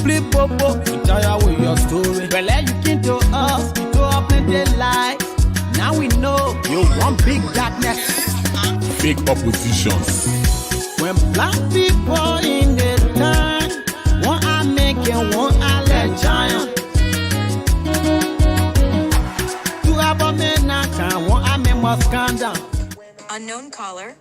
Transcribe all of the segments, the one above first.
flip bobo, you tire with your story. Well, you came to us, you told up plenty light. Now we know you want big darkness. Fake oppositions. When black people in the time, one I make and one I let giant. Two have a man now can one I make must calm down. Unknown caller.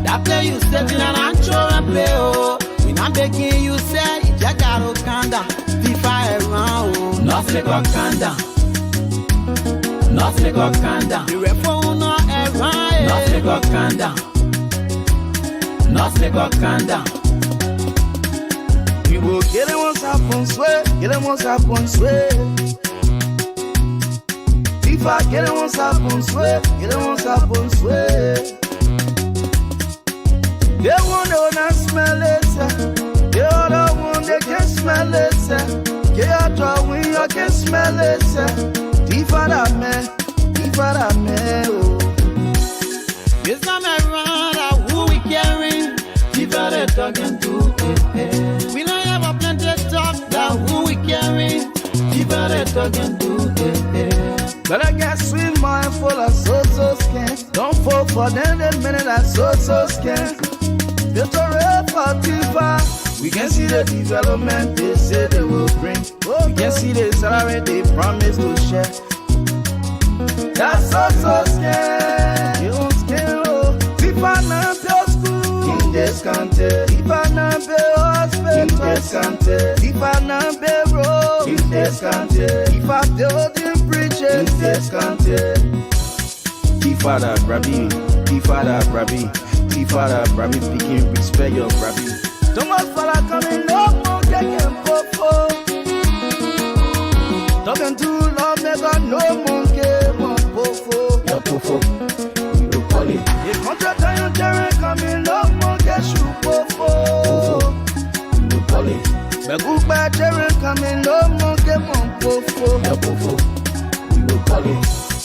That play you said in an antro play, oh. We not begging you say, you gotta calm down. FIFA around, oh. Nothing got calm down. Nothing got calm down. The reform no around, nothing got calm down. Nothing got calm down. We will get it once upon sweat, get it once upon sweat. If I get it once upon sweat, get it once upon sweat. They want to not smell it, the other one they can smell it, get out of when you can smell it, Tifada me, oh. This time around, who we carrying? Tifada talking to, we don't have a plenty of talk, that who we carrying? Tifada talking to, But I got sweet mind full of so skin. Don't fall for them, the minute I so skin. Electoral for Tifa. We can see the development they say they will bring. We can see the salary they promise to share. That's so scared. You don't scare, oh. Tifa na pay school in this country. Tifa na pay hospital in this country. Tifa na pay road in this country. Tifa building bridges in this country. Tifada Brabi, Tifada Brabi. Tifada Brabi, picking respect your Brabi. Thomas Fala coming no more getting popo. Talking too long, make a no monkey, more popo. Your popo, we will call it. The contract on Jerry coming no more get shoe popo. We will call it. The good bad Jerry coming no more get more popo. Your popo, we will call it.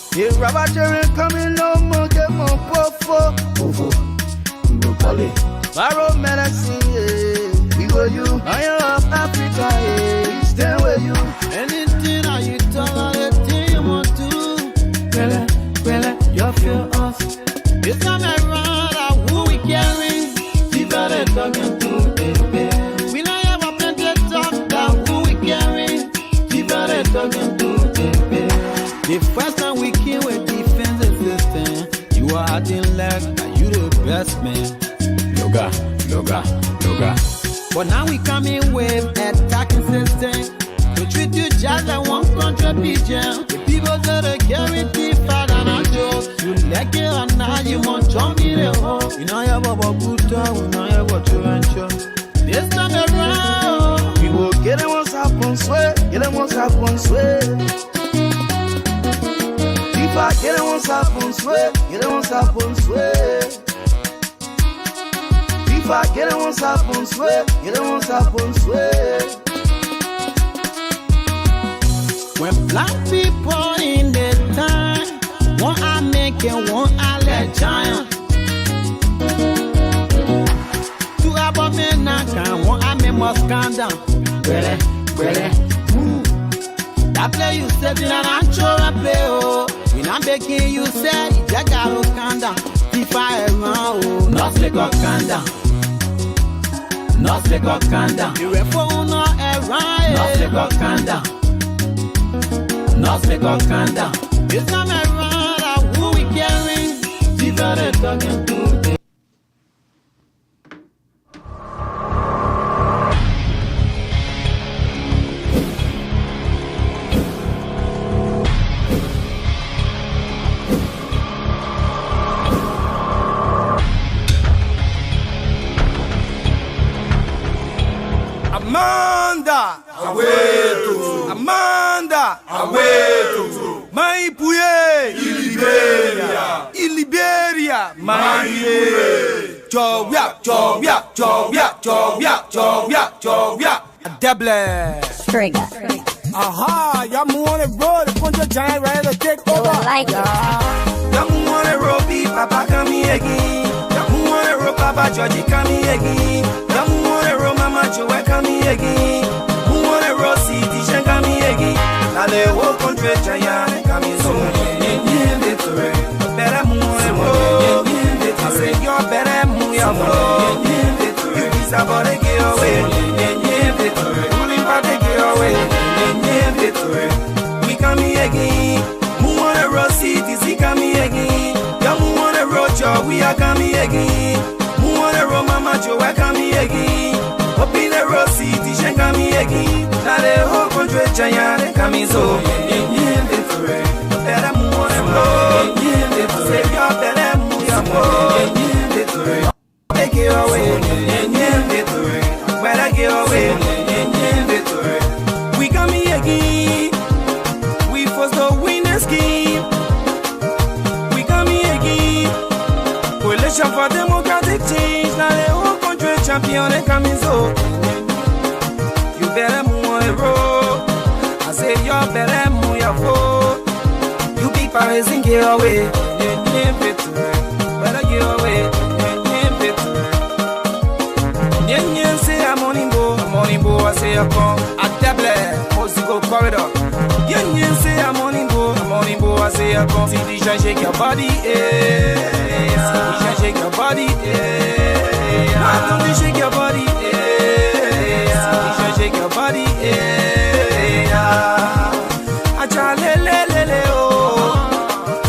The rubber Jerry coming no more get more popo. Popo. Barrow medicine, yeah. We go you, Iron of Africa, yeah. Stand with you. Anything that you talk, anything you want to. Well, you feel us. This time around, who we carrying? Tifada talking to, we don't have a plenty of talk, that who we carrying? Tifada talking to, The first time we came with defensive system, you are acting like you the best man. Loga. But now we coming with attacking system. To treat you just like one country pigeon. The people that are guaranteed fat and a joke. You like it or not, you want to be the home. You know you have a good time, you know you have a true. This time around, we will get it once upon sweat, get it once upon sweat. If I get it once upon sweat, get it once upon sweat. If I get it once upon sweat, get it once upon sweat. When black people in the time, one I make and one I let giant. Two about me now can one I make must calm down. Really, that play you said in an antro play, oh. We not begging you say, you gotta calm down. FIFA around, oh. Nothing got calm down. Nothing got calm down. The reform no around, nothing got calm down. Nothing got calm down. This time around, who we carrying? Tifada talking to. Amanda Aweto Maipuye Liberia Jovia, Marie. Jovia, Jovia, Jovia, Jovia, Jovia, Jovia. Double. Trigger. Aha, y'all move on the road, the punch giant ready to take over. Like it. Y'all move on the road, Papa come here again. Y'all move on the road, Papa Georgie come here again. Y'all move on the road, Mama Joe come here again. Move on the road, see Tisha come here again. Now the whole country giant come here so victory. Better move on the road. I say you're better move your road. You is about to get away. Victory. Pulling back to get away. We come here again. Move on the road, see come here again. Y'all move on the road, Joe, we are coming again. Move on the road, Mama Joe, we're coming again. Up in the road, see Tisha come here again. Now the whole country giant coming so. Victory. Better move on the road. Say you're better move your road. Victory. Take it away. Victory. Better get away. Victory. We come here again. We forced to win the scheme. We come here again. Coalition for democratic change. Now the whole country champion and coming so. You better move on the road. I say you better move your foot. You be Paris and get away. Better get away. Yen say I'm on bo, I say I come. At Double, Musical Corridor. Yen say I'm on bo, I say I come. See Tisha shake your body, eh. Tisha shake your body, eh. Why don't you shake your body, eh. Tisha shake your body, eh. Acha le le le le oh.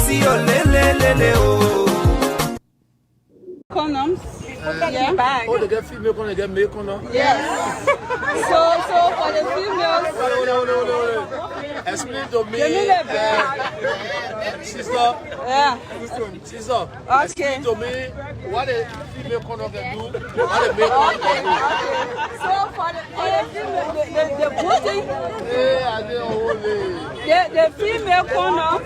See your le le le le oh. Condoms. Yeah. Oh, they get female condom, they get male condom? Yes. So for the females. No. Explain to me. Sister. Yeah. Sister. Okay. Explain to me what a female condom can do, what a male condom can do. So for the female, the booty. The female condom,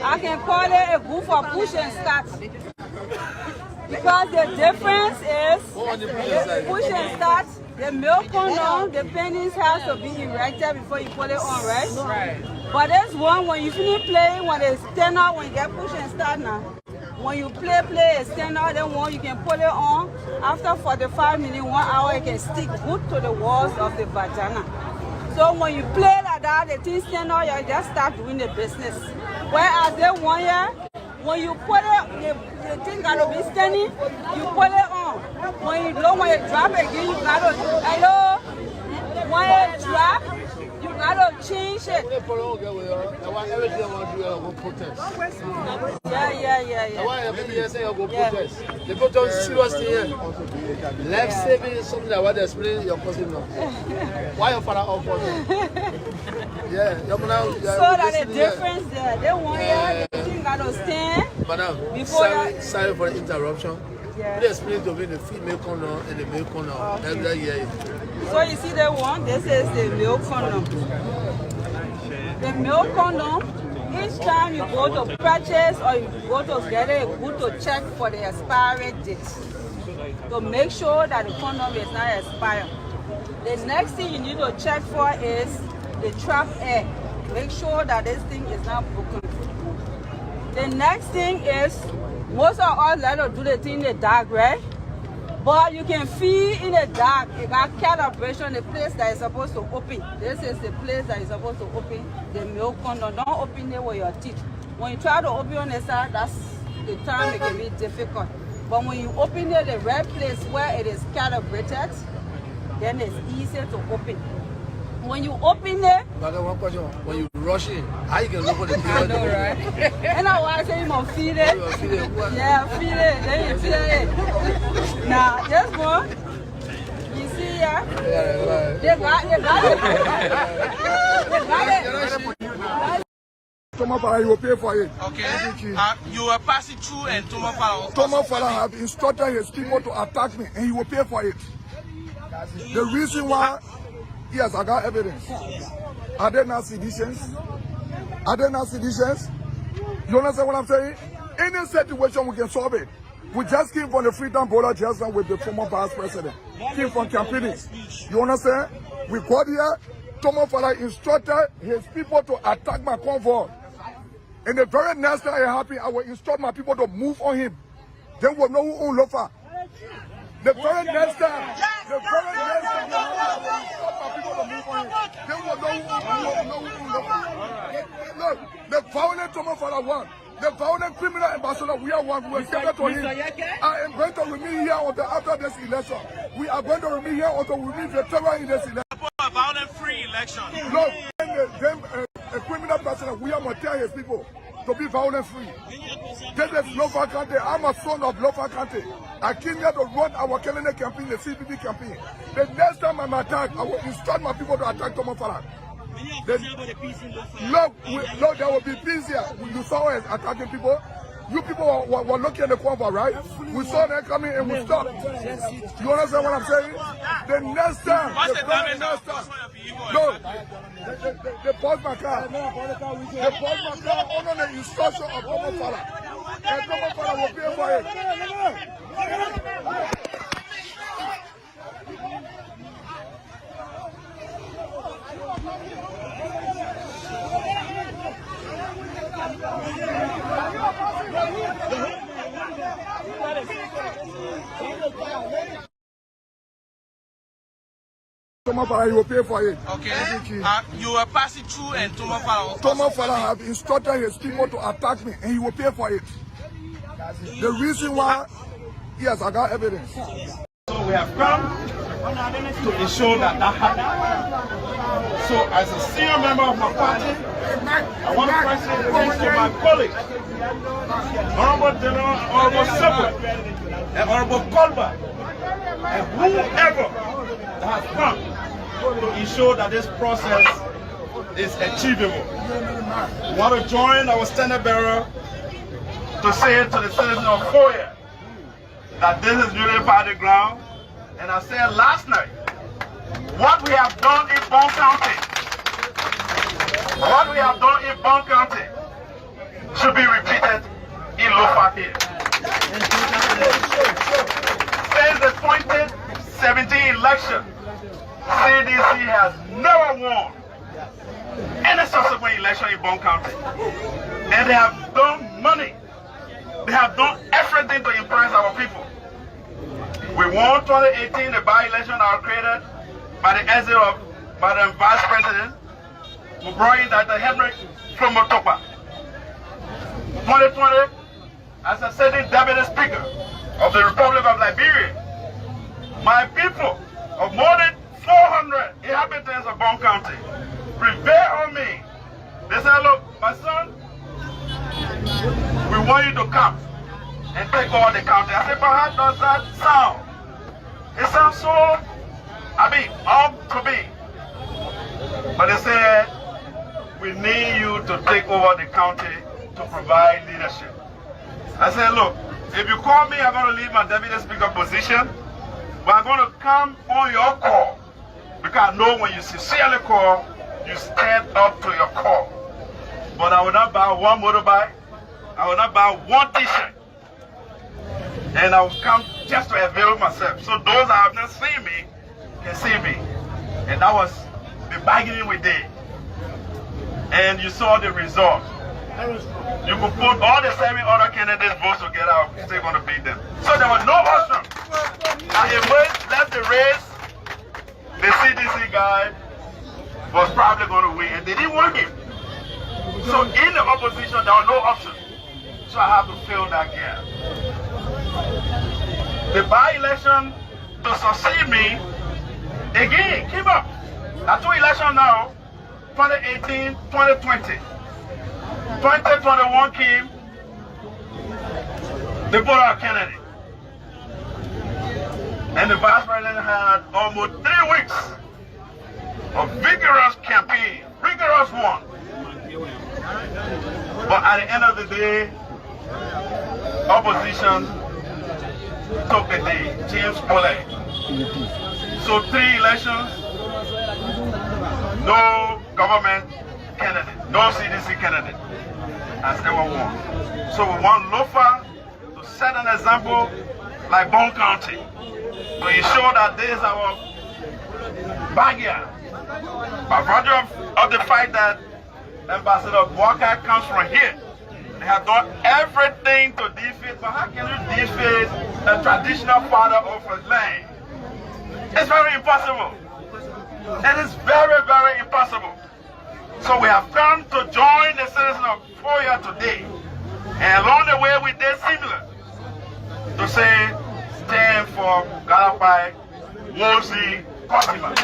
I can call it a good for push and start. Because the difference is push and start. The male condom, the penis has to be erected before you put it on, right? Right. But this one, when you finish playing, when it's stand out, when you get push and start now. When you play, it's stand out, then one you can put it on. After 45 minutes, 1 hour, it can stick good to the walls of the vagina. So when you play like that, the thing stand out, you just start doing the business. Whereas the one year, when you put it, the thing gotta be standing, you put it on. When you drop again, you gotta, hello? When you drop, you gotta change it. Yeah. The bottom seriously here. Life saving is something that what they explain your cousin now. Why your father off for me? Yeah, so that the difference there. They want the thing gotta stand. Madam, sorry for the interruption. Yeah. Please explain to me the female condom and the male condom. Okay. So you see the one, this is the male condom. The male condom, each time you go to purchase or you go to get it, it's good to check for the expiry date. To make sure that the condom is not expired. The next thing you need to check for is the trap air. Make sure that this thing is not broken. The next thing is, most of us like to do the thing in the dark, right? But you can feel in the dark, it got calibration, the place that is supposed to open. This is the place that is supposed to open the milk condom. Don't open it with your teeth. When you try to open on the side, that's the time it can be difficult. But when you open it the right place where it is calibrated, then it's easy to open. When you open it, one question. When you rush in, how you can look for the period? I know, right? And I want to say you must feel it. Yeah, feel it. Then you feel it. Now, this one, you see here? They got it. Tomafala, you will pay for it. Okay. You will pass it through and Tomafala have instructed his people to attack me and he will pay for it. The reason why, yes, I got evidence. Are they not seditions? Are they not seditions? You understand what I'm saying? Any situation, we can solve it. We just came from the Freedom Bola just now with the former vice president. Came from campaigning. You understand? We got here. Thomas Fala instructed his people to attack my convoy. And the very next time it happened, I will instruct my people to move on him. They will know who own Lofa. The very next time, I will instruct my people to move on him. They will know who own Lofa. Look, the violent Thomas Fala won. The violent criminal ambassador, we are one. We will give it to him. I am going to remain here until after this election. We are going to remain here until we meet the terror in this election. A violent free election. Look, a criminal person, we are going to tell his people to be violent free. This is Lofa country. I'm a son of Lofa country. I came here to run our calendar campaign, the CPP campaign. The next time I'm attacked, I will instruct my people to attack Thomas Fala. Look, there will be peace here. You saw us attacking people. You people were looking at the convoy, right? We saw them coming and we stopped. You understand what I'm saying? The next time, look, they paused my car. They paused my car under the instruction of Thomas Fala. And Thomas Fala will pay for it. Thomas Fala, he will pay for it. Okay. You were passing through and Thomas Fala have instructed his people to attack me and he will pay for it. The reason why, yes, I got evidence. So we have come to ensure that happened. So as a senior member of my party, I want to say thanks to my colleagues, Honorable General, Honorable Subway, and Honorable Colbert, and whoever that has come to ensure that this process is achievable. I want to join our standard bearer to say to the citizens of Foyer that this is really party ground. And I said last night, what we have done in Bon County, should be repeated in Lofa here. Since the 2017 election, CDC has never won any subsequent election in Bon County. And they have done money. They have done everything to impress our people. We won 2018, the by-election that was created by the exit of Madam Vice President, who brought in Dr. Henrik from Motopa. 2020, as a sitting Deputy Speaker of the Republic of Liberia, my people of more than 400 inhabitants of Bon County prevailed on me. They said, look, my son, we want you to come and take over the county. I said, but how does that sound? It sounds so, up to me. But they said, we need you to take over the county to provide leadership. I said, look, if you call me, I'm going to leave my Deputy Speaker position, but I'm going to come on your call. Because I know when you sincerely call, you stand up to your call. But I will not buy one motorbike, I will not buy one t-shirt. And I will come just to avail myself. So those that have not seen me can see me. And that was the bargaining we did. And you saw the result. You could put all the 7 other candidates' votes together, I'm still going to beat them. So there was no option. And if we left the race, the CDC guy was probably going to win. And they didn't want him. So in the opposition, there was no option. So I have to fill that gap. The by-election to succeed me, again, came up. There are 2 elections now, 2018, 2020. 2021 came, they put out Kennedy. And the Vice President had almost 3 weeks of vigorous campaign, rigorous one. But at the end of the day, opposition took the day, James Foley. So 3 elections, no government candidate, no CDC candidate. has ever won. So we want Lofa to set an example like Bone County, to ensure that this is our backyard. By virtue of the fact that Ambassador Walker comes from here, they have done everything to defeat, but how can you defeat a traditional father of a land? It's very impossible. It is very, very impossible. So we have come to join the citizens of Foya today. And along the way we did similar. To say, stand for Galapai, Wozi, Kotima.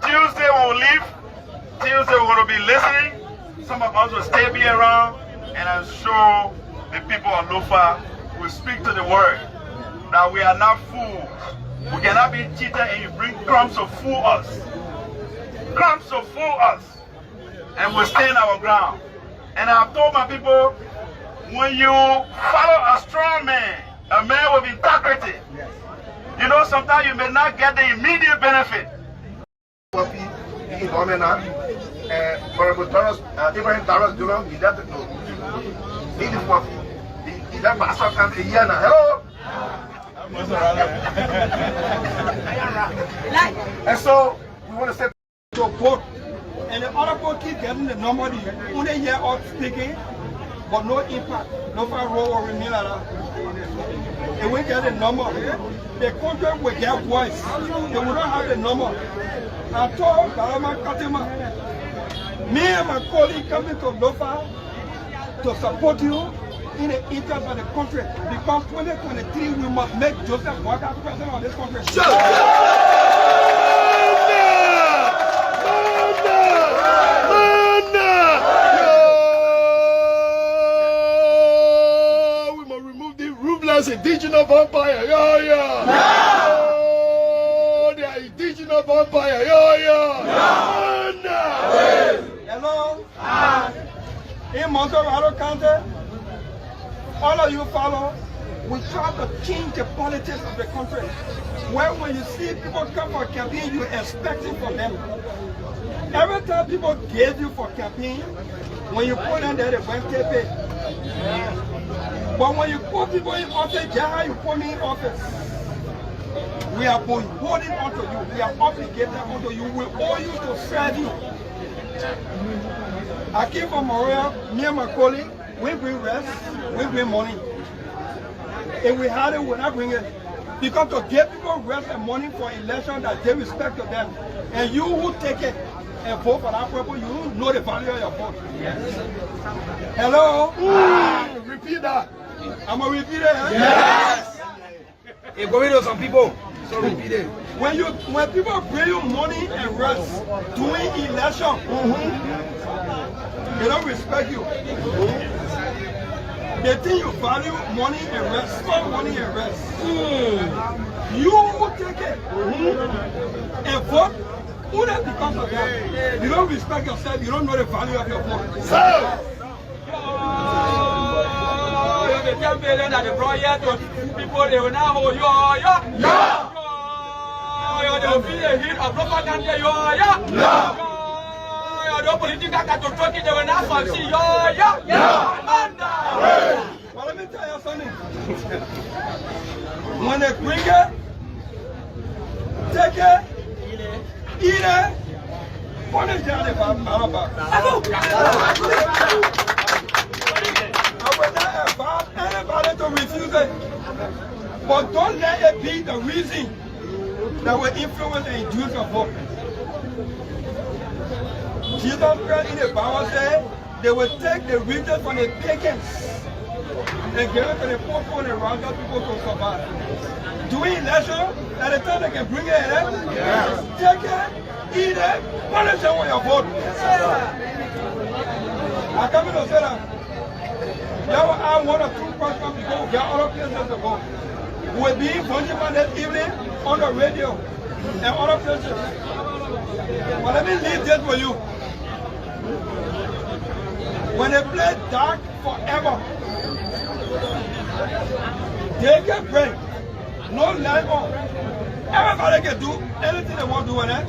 Tuesday we will leave. Tuesday we're going to be listening. Some of us will stay be around, and I'm sure the people of Lofa will speak to the word that we are not fools. We cannot be cheated and you bring crumbs to fool us. Crumbs to fool us. And we'll stand our ground. And I've told my people, when you follow a strong man, a man with integrity, you know sometimes you may not get the immediate benefit. Ibrahim Taras Duran, he doesn't know. He is what he does master come a year now. Hello? And so we want to say to vote. And the other people keep getting the number, only hear us speaking, but no impact, no role or remain like that. And we get the number. The country will get voice. They will not have the number. I told Balama Katima, me and my colleague coming to Lofa to support you in the interest of the country, because 2023 we must make Joseph Walker president of this country. We must remove the ruthless indigenous vampire. They are indigenous vampire. Hello? In Monterey County, all of you follow, we try to change the politics of the country. Where when you see people come for campaign, you expect it from them. Every time people give you for campaign, when you put them there, they won't take it. But when you put people in office, just how you put me in office, we are holding on to you. We are obligated onto you. We owe you to serve you. I came from Montreal, me and my colleague, we bring rest, we bring money. If we had it, we would not bring it. Because to give people rest and money for election that they respect to them, and you who take it and vote for that purpose, you know the value of your vote. Yes. Hello? Repeat that. I'm going to repeat it. Yes. It's going to some people. So repeat it. When people bring you money and rest during election, they don't respect you. They think you value money and rest, stop money and rest. You will take it and vote only because of that. You don't respect yourself, you don't know the value of your vote. The 10 billion that they brought here to people, they will now hold you. They will feel the heat of propaganda. The political got to talk it, they will not succeed. But let me tell you something. When they bring it, take it, eat it, punish them. I will not advise anybody to refuse it. But don't let it be the reason that will influence and induce your vote. Jesus Christ in the Bible said they will take the riches from the pagans and give it to the poor and the random people to survive. Doing election, at the time they can bring it in, take it, eat it, punish them with your vote. I come in to say that. Now I have 1 or 2 questions because we got other places to go. We'll be in Fungiman this evening on the radio and other places. But let me leave this for you. When they play dark forever, they can break. No light on. Everybody can do anything they want to do with it.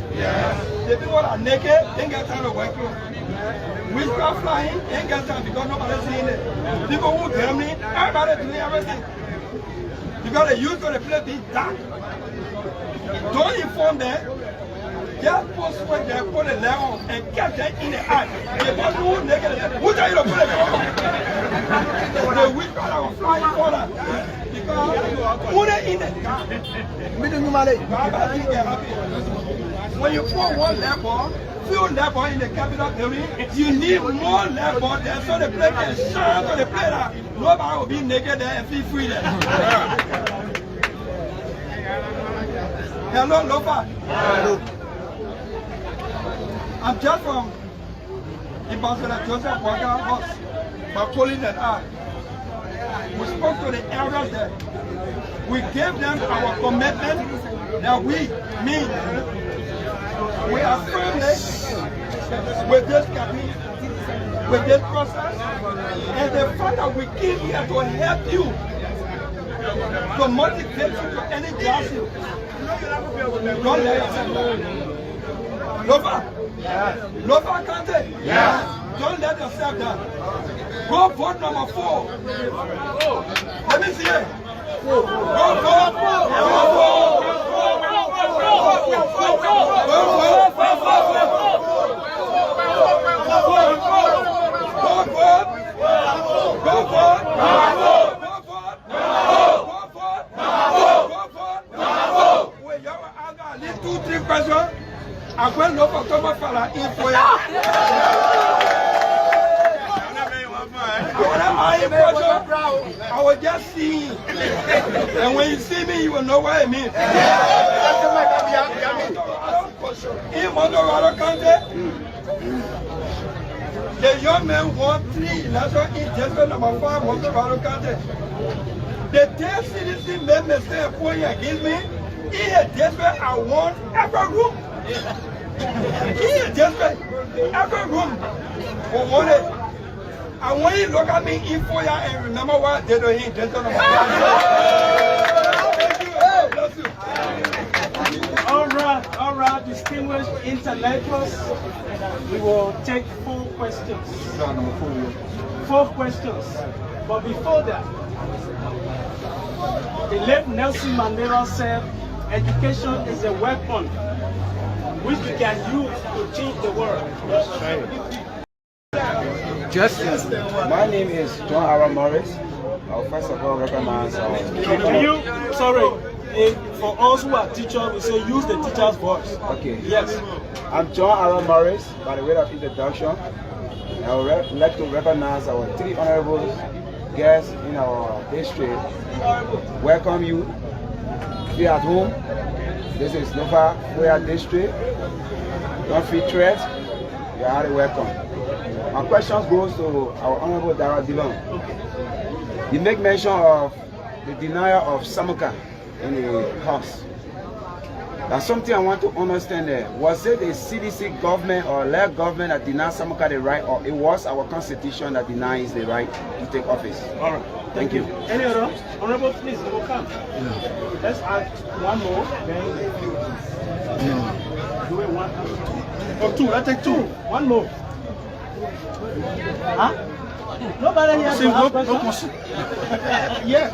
The people that are naked, they get time to work clothes. Witchcraft flying, ain't got time because nobody's seeing it. People who tell me, everybody doing everything. Because they used to the place be dark. Don't inform them. Just post when they put a leg on and catch them in the eye. They don't do negative. Who tell you to put a leg on? The witchcraft are flying for them. Because put it in the dark. When you put one level, few level in the capital building, you need more level there so the place can shine to the place that nobody will be naked there and feel free there. Hello, Lofa. Hello. I'm just from Ambassador Joseph Walker's house, my colleague and I. We spoke to the elders there. We gave them our commitment that we are firmly with this campaign, with this process, and the fact that we came here to help you, to motivate you to any gossip. Don't let yourself down. Lofa? Yes. Lofa Kante? Yes. Don't let yourself down. Go vote number 4. Let me see it. Go vote number 2-3 questions. I'm going to go to my father in for you. I will just see you. And when you see me, you will know what I mean. In Montgomery County, the young man won 3 elections in district number 5, Montgomery County. The 10 citizens made mistake pointing against me. In a district, I won every room. In a district, every room. For one day. And when you look at me in 4 years and remember what I did to him, that's not All right, distinguished intellectuals. We will take 4 questions. 4 questions. But before that, the late Nelson Mandela said, education is a weapon which we can use to change the world. Justice. My name is John Aaron Morris. I'll first of all recognize our for us who are teachers, we say use the teacher's voice. Okay. Yes. I'm John Aaron Morris. By the way of introduction, I would like to recognize our 3 honorable guests in our district. Welcome you. Be at home. This is Lofa district. Don't feel threat. You are highly welcome. My question goes to our Honorable Dara Dillon. You make mention of the denial of Samuka in the House. That's something I want to understand there. Was it a CDC government or left government that denied Samuka the right, or it was our constitution that denies the right to take office? All right. Thank you. Any other? Honorable, please, you will come. Let's add one more. Do it 1 or 2. Let's take 2. One more. Huh? Nobody here to ask questions? Yeah.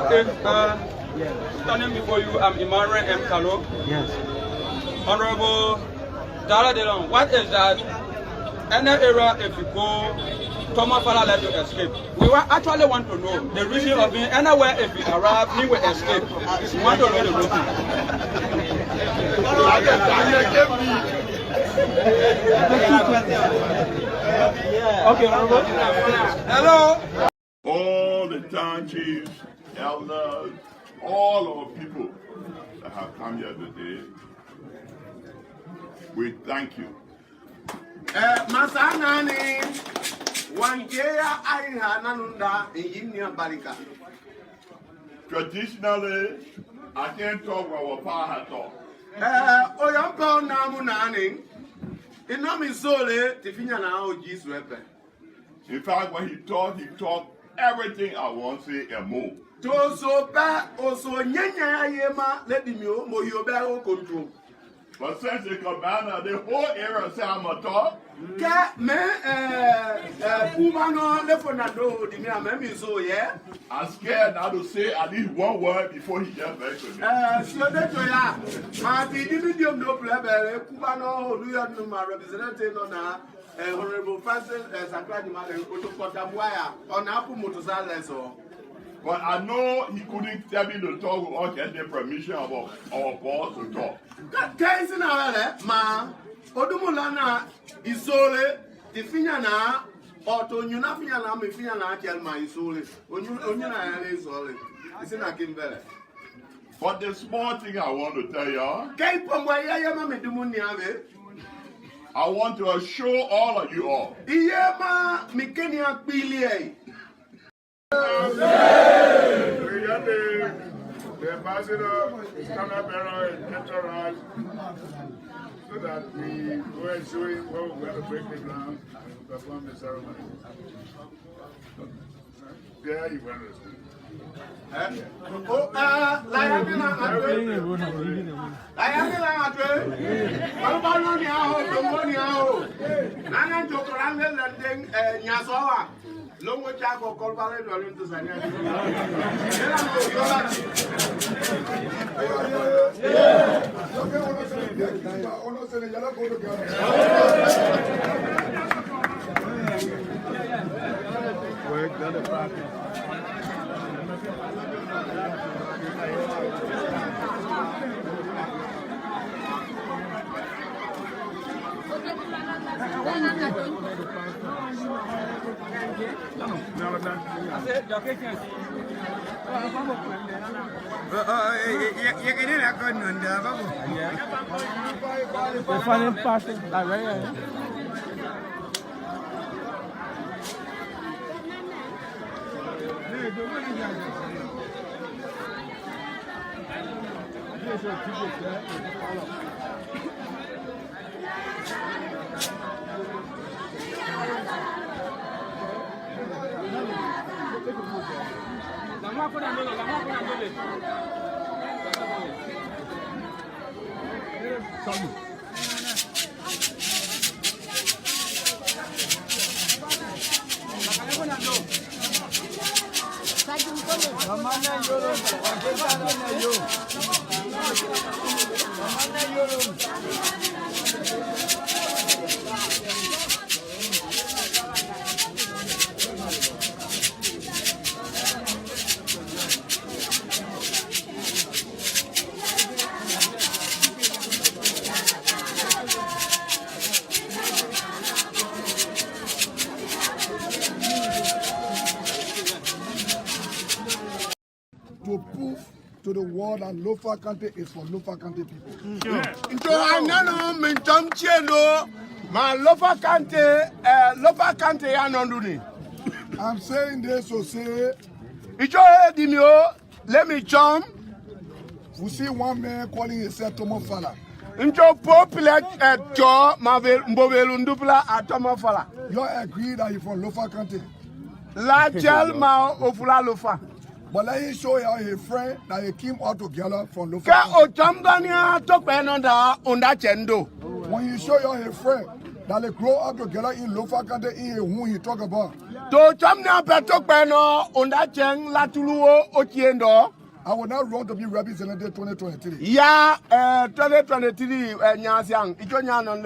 Okay. Standing before you, I'm Emmanuel M. Kalo. Yes. Honorable Dara Dillon, what is that? Any era if you go, Thomas Fala let you escape. We actually want to know the reason of being anywhere if you arrive, he will escape. We want to know the reason. Okay, Honorable. Hello. All the town chiefs, elders, all our people that have come here today, we thank you. Masanani, Wangea Aihananda, Inya Barika. Traditionally, I can't talk what our father talk. Oyampo Namunani, Inomizole, Tiffina now, Jesus weapon. In fact, when he talked everything I want to say and more. Toso ba, also Nyanya Yema, let him know, Moyoba control. But since the cabana, the whole area say I'm a top. I'm scared now to say at least one word before he gets back to me. But I know he couldn't tell me to talk without getting the permission of our boss to talk. Odumulana isole tifinyana oto nyuna finyana me finyana kelma isole onyuna yana isole isina kimbele. But the small thing I want to tell y'all, I want to assure all of you all. The ambassador is coming up Electoral so that we go and show him where we have to break the ground and perform the ceremony. There you went. Longo chago kolbale do into sanya. To prove to the world that Lofa County is for Lofa County people. I'm saying this to say, let me jump. We see one man calling himself Tomo Fala. You agree that he's from Lofa County? But let him show you his friend that he came out together from Lofa County. When you show you his friend that they grow up together in Lofa County, in who he talk about. I will not run to be representative 2023. Yeah, 2023,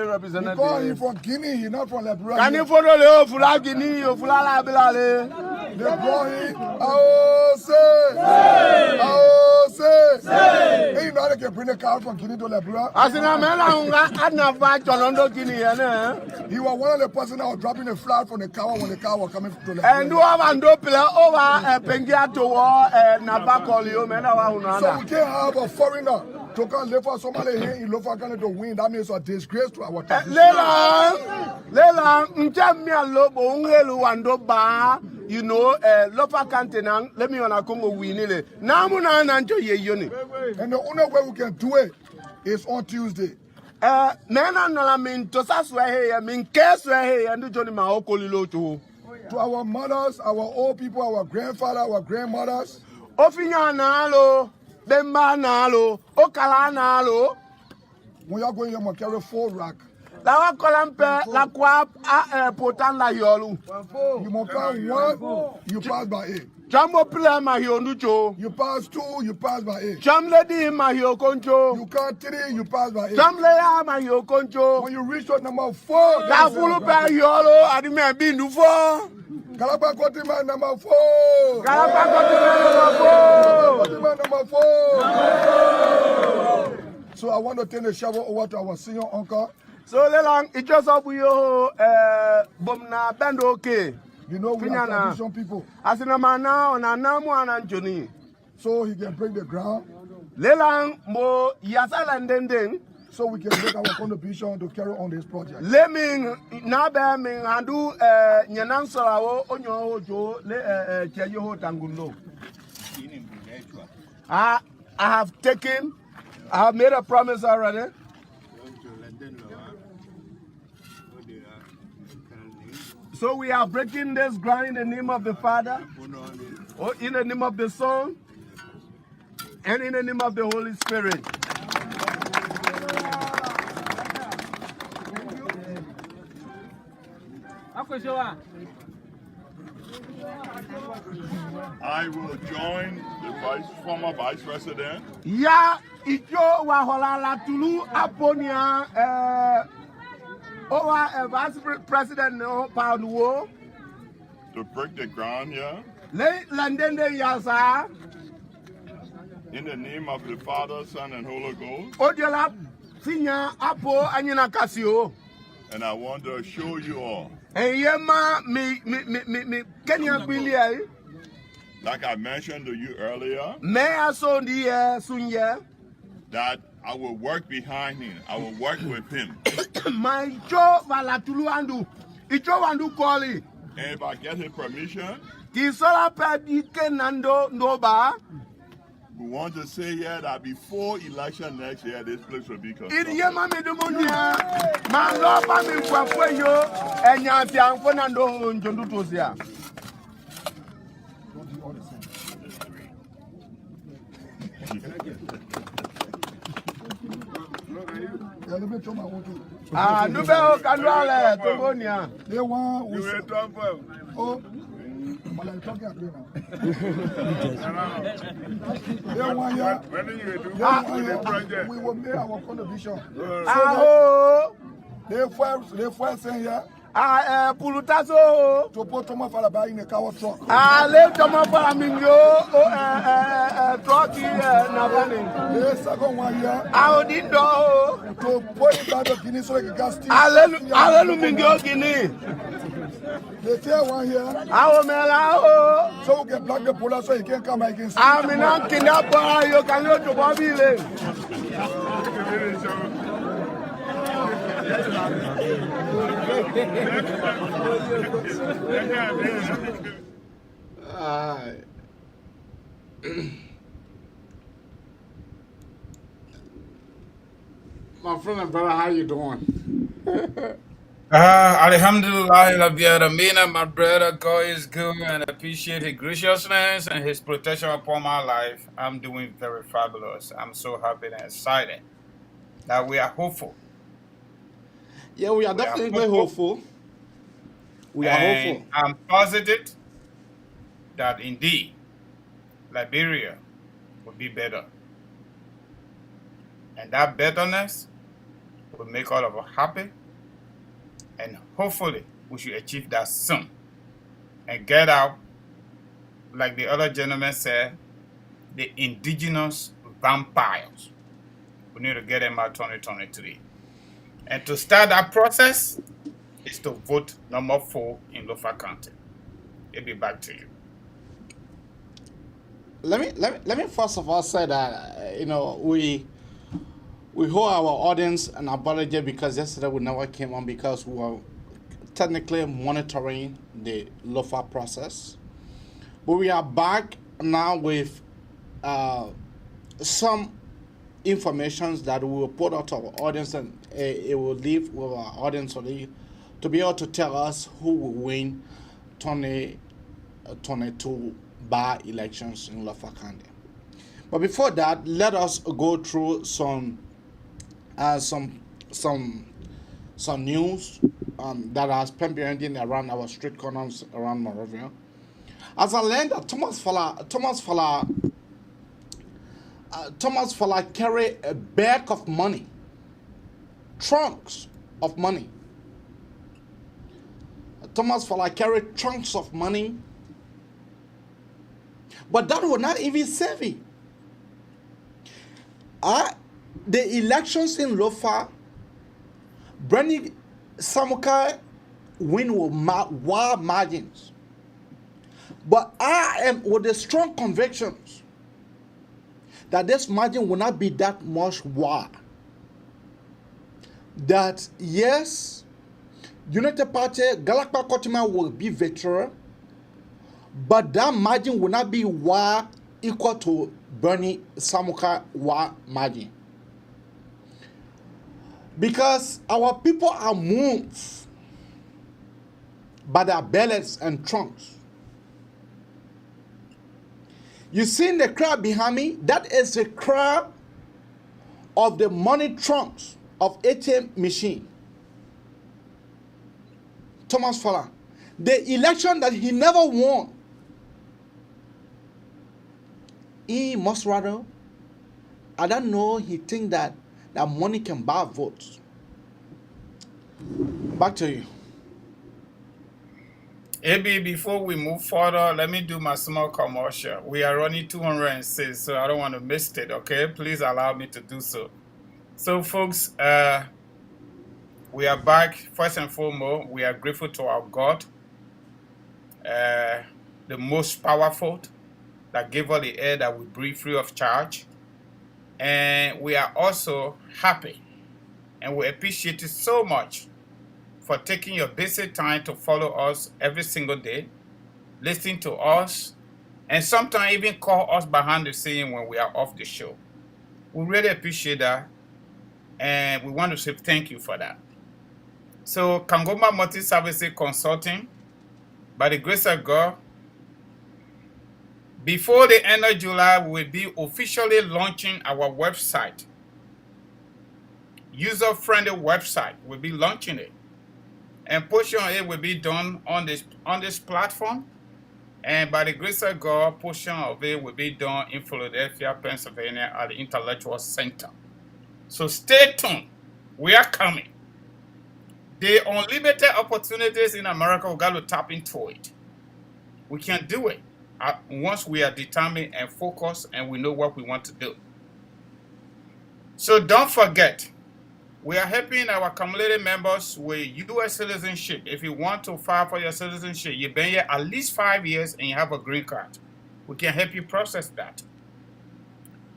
representative. Because he's from Guinea, he's not from Liberia. Can you follow the Guinea? They brought him, oh, say. Hey, you know they can bring a car from Guinea to Liberia? He was one of the persons that was dropping a flag from the car when the car was coming to Liberia. And do have and do play over Pengia to war Nabacolio. So we can't have a foreigner to come live for somebody here in Lofa County to win. That means a disgrace to our tradition. You know, Lofa County, let me on a Congo win it. And the only way we can do it is on Tuesday. To our mothers, our old people, our grandfathers, our grandmothers. When you are going, you must carry 4 rack. La wa kolampe la kwa potan la yolu. You must pass 1, you pass by 8. Jambo pile ma nucho. You pass 2, you pass by 8. Jamle di ma koncho. You count 3, you pass by 8. Jamle ya ma koncho. When you reach shot number 4, la fulu pe yolo adime bindu 4. Kalapa Kotima number 4. Kalapa Kotima number 4. So I want to turn the shovel over to our senior uncle. So lelang it just up yo bomna bando okay. You know we are tradition people. Asina mana ona namu ananjoni. So he can break the ground. Lelang mo yasala ndenden. So we can make our contribution to carry on this project. Leming nabe ming handu nyenansora wo onyo jo le cheyo ho tangulo. I have made a promise already. So we are breaking this ground in the name of the Father, or in the name of the Son, and in the name of the Holy Spirit. I will join the former Vice President. Ya ijo wa holala tulu aponia Vice President no Paulo to break the ground here. In the name of the Father, Son, and Holy Ghost. And I want to show you all. Like I mentioned to you earlier, that I will work behind him. I will work with him. And if I get his permission, we want to say here that before election next year, this place will be constructed. Nubeo Kandwale, Togonia. They want oh, but I'm talking about we will make our contribution. They first saying here. Pulutazo to put Thomas Falaba in a car truck. Let Thomas Falamingo truck the second 1 year. I didn't know to put it out of Guinea so like a gas station. Hallelujah, Guinea. The third 1 year. So we can block the police so he can come against. I'm in Ankinapa, you can go to Babylon. My friend and brother, how you doing? Alhamdulillah, my brother, God is good and appreciate his graciousness and his protection upon my life. I'm doing very fabulous. I'm so happy and excited that we are hopeful. Yeah, we are definitely hopeful. We are hopeful. I'm positive that indeed Liberia will be better. And that betterness will make all of us happy. And hopefully we should achieve that soon. And get out, like the other gentleman said, the indigenous vampires. We need to get them out 2023. And to start that process is to vote number 4 in Lofa County. It'll be back to you. Let me first of all say that we hold our audience an apology because yesterday we never came on because we were technically monitoring the Lofa process. But we are back now with some information that we will put out to our audience, and it will leave with our audience to be able to tell us who will win 2022 by-elections in Lofa County. But before that, let us go through some some news that has permeated around our street corners around Monrovia. As I learned that Thomas Fala carry a bag of money, trunks of money. Thomas Fala carry trunks of money, but that would not even save him. The elections in Lofa, Bernie Samukai win with wide margins. But I am with the strong convictions that this margin will not be that much wide. That yes, United Party, Galakpa Kotima will be victorious, but that margin will not be wide equal to Bernie Samukai wide margin. Because our people are moved by their bellies and trunks. You see the crowd behind me? That is the crowd of the money trunks of ATM machine. Thomas Fala. The election that he never won. He must rather, I don't know, he think that money can buy votes. Back to you. AB, before we move further, let me do my small commercial. We are running 206, so I don't want to miss it, okay? Please allow me to do so. So, folks, we are back. First and foremost, we are grateful to our God, the most powerful, that gave us the air that we breathe free of charge. And we are also happy, and we appreciate it so much for taking your busy time to follow us every single day, listening to us, and sometimes even call us behind the scene when we are off the show. We really appreciate that, and we want to say thank you for that. So, Kangoma Multi-Services Consulting, by the grace of God, before the end of July, we will be officially launching our website. User-friendly website. We'll be launching it. And portion of it will be done on this platform. And by the grace of God, portion of it will be done in Philadelphia, Pennsylvania at the Intellectual Center. So stay tuned. We are coming. The unlimited opportunities in America, we got to tap into it. We can do it once we are determined and focused and we know what we want to do. So don't forget, we are helping our community members with U.S. citizenship. If you want to file for your citizenship, you've been here at least 5 years and you have a green card. We can help you process that.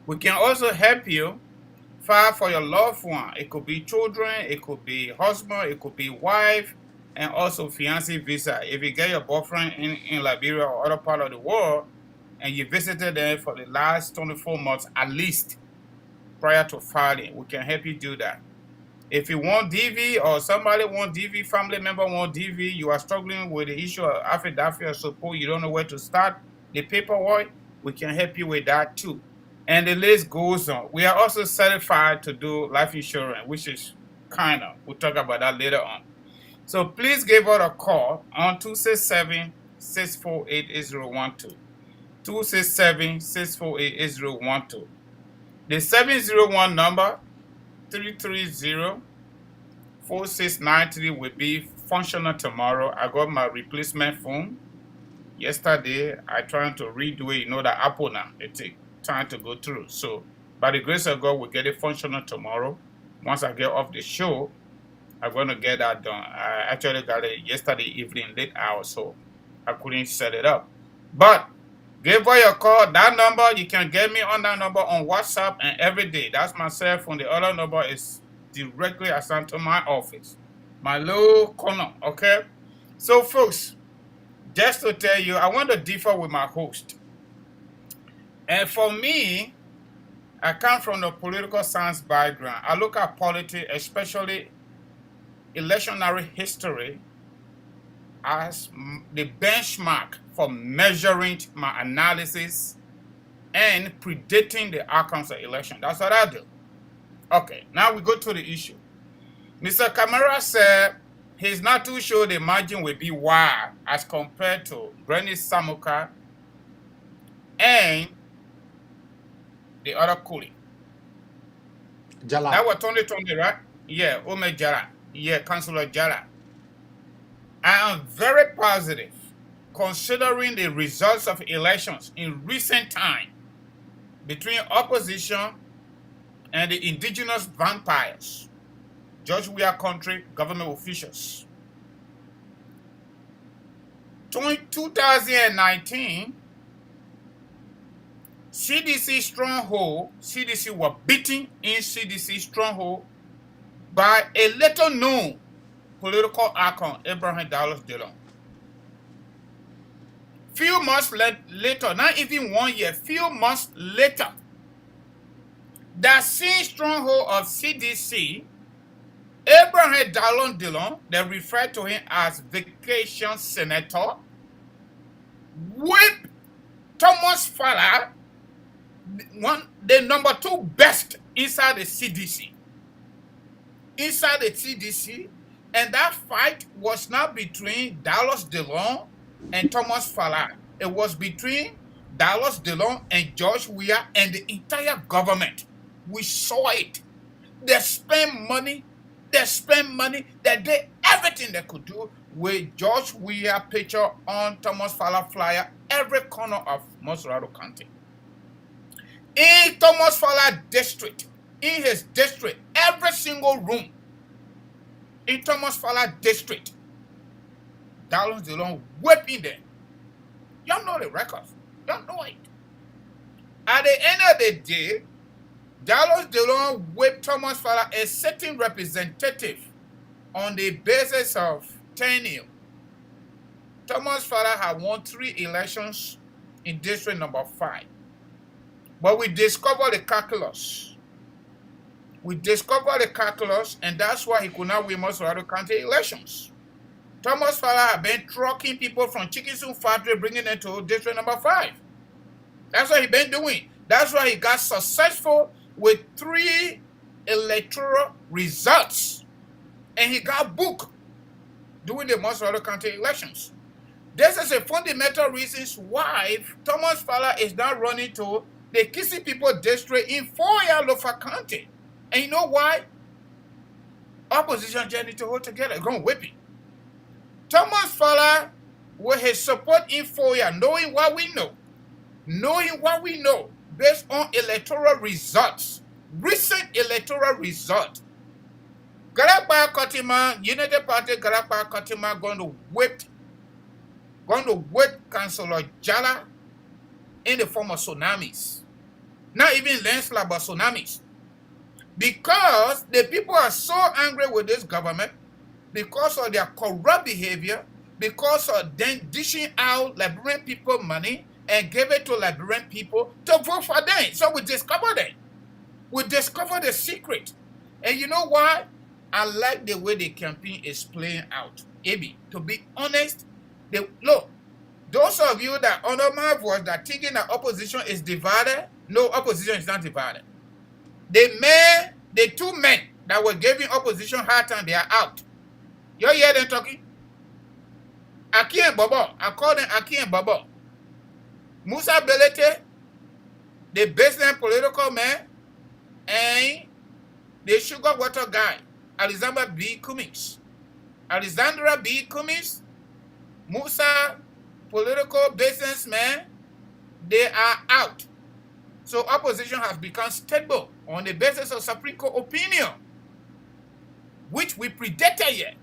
We can also help you file for your loved one. It could be children, it could be husband, it could be wife, and also fiancé visa. If you get your boyfriend in Liberia or other part of the world, and you visited them for the last 24 months at least prior to filing, we can help you do that. If you want DV or somebody want DV, family member want DV, you are struggling with the issue of affidavit or support, you don't know where to start the paperwork, we can help you with that too. And the list goes on. We are also certified to do life insurance, which is kind of, we'll talk about that later on. So please give us a call on 267-648-8012. 267-648-8012. The 701 number, 330-4693 will be functional tomorrow. I got my replacement phone. Yesterday, I tried to redo it. You know that Apple now, it takes time to go through. So, by the grace of God, we'll get it functional tomorrow. Once I get off the show, I'm going to get that done. I actually got it yesterday evening, late hour, so I couldn't set it up. But give her your call. That number, you can get me on that number on WhatsApp and every day. That's my cell phone. The other number is directly assigned to my office. My little corner, okay? So, folks, just to tell you, I want to differ with my host. And for me, I come from the political science background. I look at politics, especially electionary history, as the benchmark for measuring my analysis and predicting the outcomes of election. That's what I do. Okay, now we go to the issue. Mr. Camara said he's not too sure the margin will be wide as compared to Granny Samuka and the other coolie. Jala. That was 2020, right? Yeah, Ome Jala. Yeah, Councillor Jala. I am very positive, considering the results of elections in recent time between opposition and the indigenous vampires, George Weah country government officials. 2019, CDC stronghold, CDC were beaten in CDC stronghold by a little known political icon, Abraham Dallas Dillon. Few months later, not even 1 year, few months later, that same stronghold of CDC, Abraham Dallas Dillon, they refer to him as vacation senator, whipped Thomas Fowler, the number 2 best inside the CDC. Inside the CDC, and that fight was not between Dallas Dillon and Thomas Fowler. It was between Dallas Dillon and George Weah and the entire government. We saw it. They spent money. They did everything they could do with George Weah picture on Thomas Fowler flyer every corner of Mosurado County. In Thomas Fowler district, in his district, every single room in Thomas Fowler district, Dallas Dillon whipping them. Y'all know the records. Y'all know it. At the end of the day, Dallas Dillon whipped Thomas Fowler, a sitting representative, on the basis of tenure. Thomas Fowler had won 3 elections in district number 5. But we discovered the calculus. And that's why he could not win Mosurado County elections. Thomas Fowler had been trucking people from Chicken Soup Factory, bringing them to district number 5. That's what he been doing. That's why he got successful with 3 electoral results. And he got booked during the Mosurado County elections. This is a fundamental reason why Thomas Fowler is now running to the Kissy People district in Lofa County. And you know why? Opposition just need to hold together. They're going to whip it. Thomas Fowler, with his support in Foya, knowing what we know, based on electoral results, recent electoral results, Galapa Kotima, United Party Galapa Kotima going to whip Councillor Jala in the form of tsunamis. Not even landslide, but tsunamis. Because the people are so angry with this government, because of their corrupt behavior, because of them dishing out Liberian people money and give it to Liberian people to vote for them. So we discovered them. We discovered the secret. And you know why? I like the way the campaign is playing out. Abi, to be honest, look, those of you that honor my voice that thinking that opposition is divided, no, opposition is not divided. The 2 men that were giving opposition hard time, they are out. You hear them talking? Aki and Bobo. I call them Aki and Bobo. Musa Belete, the business political man, and the sugar water guy, Alexandra B. Cummings. Musa, political businessman, they are out. So opposition has become stable on the basis of Supreme Court opinion, which we predicted here.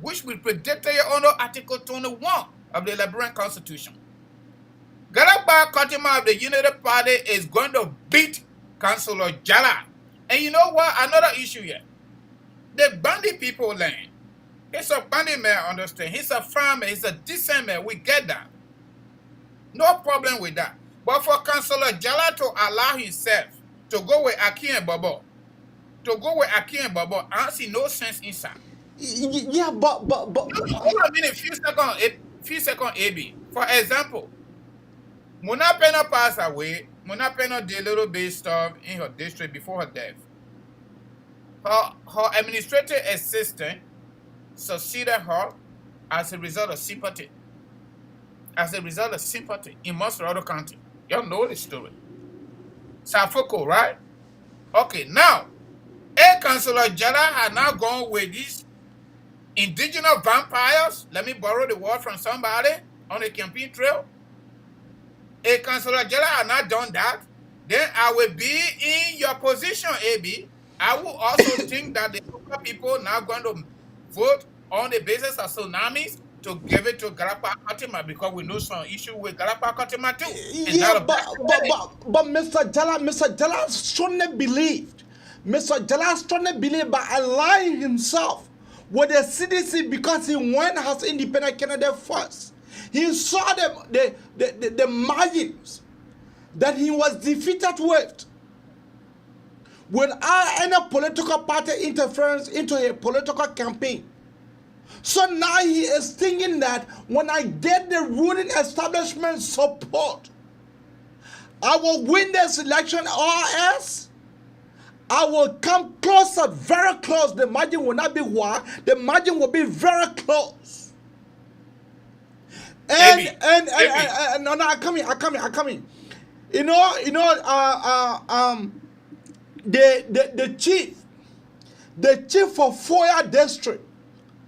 Under Article 21 of the Liberian Constitution. Galaba Katima of the United Party is going to beat Councillor Jala. And you know what? Another issue here. The bandit people land. He's a bandit man, understand. He's a farmer. He's a decent man. We get that. No problem with that. But for Councillor Jala to allow himself to go with Aki and Bobo, I see no sense inside. Yeah, but hold on a few seconds, AB. For example, Mona Pena passed away. Mona Pena did a little bit stuff in her district before her death. her administrative assistant succeeded her as a result of sympathy. As a result of sympathy in Monserrado County. Y'all know the story. Safoko, right? Okay, now, Councillor Jada had now gone with these indigenous vampires. Let me borrow the word from somebody on the campaign trail. Councillor Jada had not done that. Then I will be in your position, AB. I will also think that the local people now going to vote on the basis of tsunamis to give it to Garapa Katima because we know some issue with Garapa Katima too. Yeah, but Mr. Jala strongly believed. Mr. Jala strongly believed by aligning himself with the CDC because he went as independent candidate first. He saw the margins that he was defeated with without any political party interference into a political campaign. So now he is thinking that when I get the ruling establishment support, I will win this election, or else I will come closer, very close. The margin will not be wide. The margin will be very close. And no, I'm coming. You know, the chief for Foya district,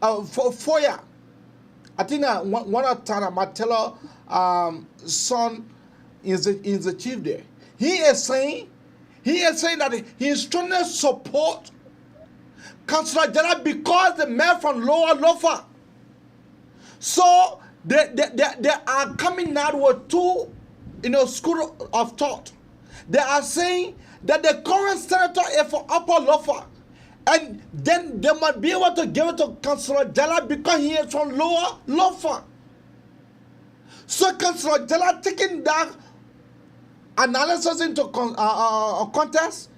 for Foya, I think one of Matella son is the chief there. He is saying that he is trying to support Councillor Jada because the man from Lower Lofa. So they are coming out with two, school of thought. They are saying that the current senator is for Upper Lofa, and then they might be able to give it to Councillor Jala because he is from Lower Lofa. So Councillor Jala taking that analysis into contest,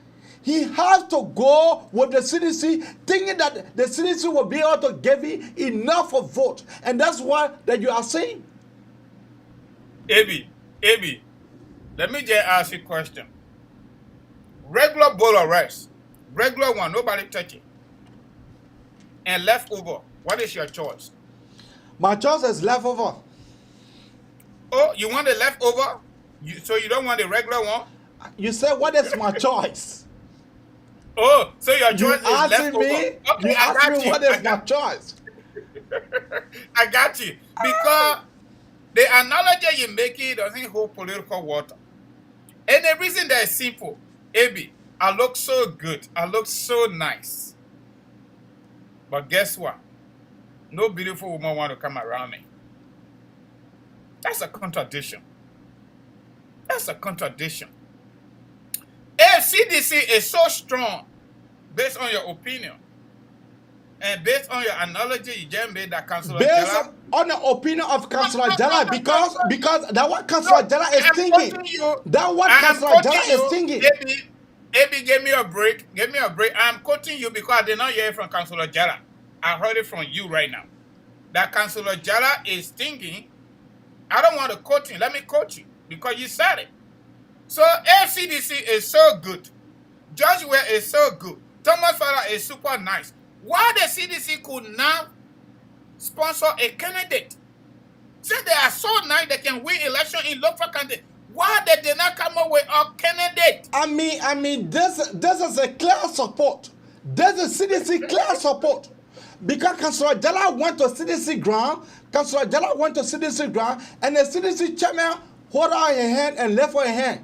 he has to go with the CDC, thinking that the CDC will be able to give him enough of vote, and that's what that you are saying. AB, let me just ask you a question. Regular bowl of rice, regular one, nobody touch it, and leftover, what is your choice? My choice is leftover. Oh, you want the leftover? So you don't want the regular one? You said, what is my choice? Oh, so your choice is leftover. Okay, you asked me what is my choice. I got you. Because the analogy you're making doesn't hold political water. And the reason that is simple, AB, I look so good. I look so nice. But guess what? No beautiful woman want to come around me. That's a contradiction. That's a contradiction. If CDC is so strong, based on your opinion, and based on your analogy you just made that Councillor Jala... Based on the opinion of Councillor Jala, because that's what Councillor Jala is thinking. That's what Councillor Jala is thinking. AB, give me a break. I'm quoting you because I did not hear it from Councillor Jala. I heard it from you right now. That Councillor Jala is thinking, I don't want to quote him. Let me quote you because you said it. So FCDC is so good. Joshua is so good. Thomas Fowler is super nice. Why the CDC could now sponsor a candidate? Say they are so nice they can win election in Lofa County. Why they did not come up with a candidate? I mean, this is a clear support. This is CDC clear support. Because Councillor Jala went to CDC ground, and the CDC chairman hold out her hand and left her hand.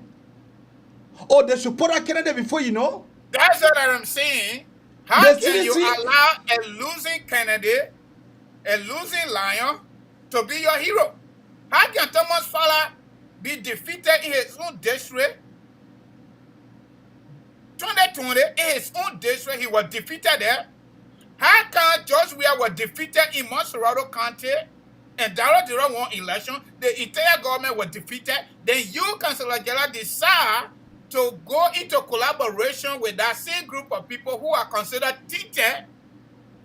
Oh, they should put a candidate before you know? That's what I'm saying. How can you allow a losing candidate, a losing lion, to be your hero? How can Thomas Fowler be defeated in his own district? 2020, in his own district, he was defeated there. How can George Weah was defeated in Monserrado County and Dara Dira won election? The entire government was defeated. Then you, Councillor Jala, decide to go into collaboration with that same group of people who are considered teachers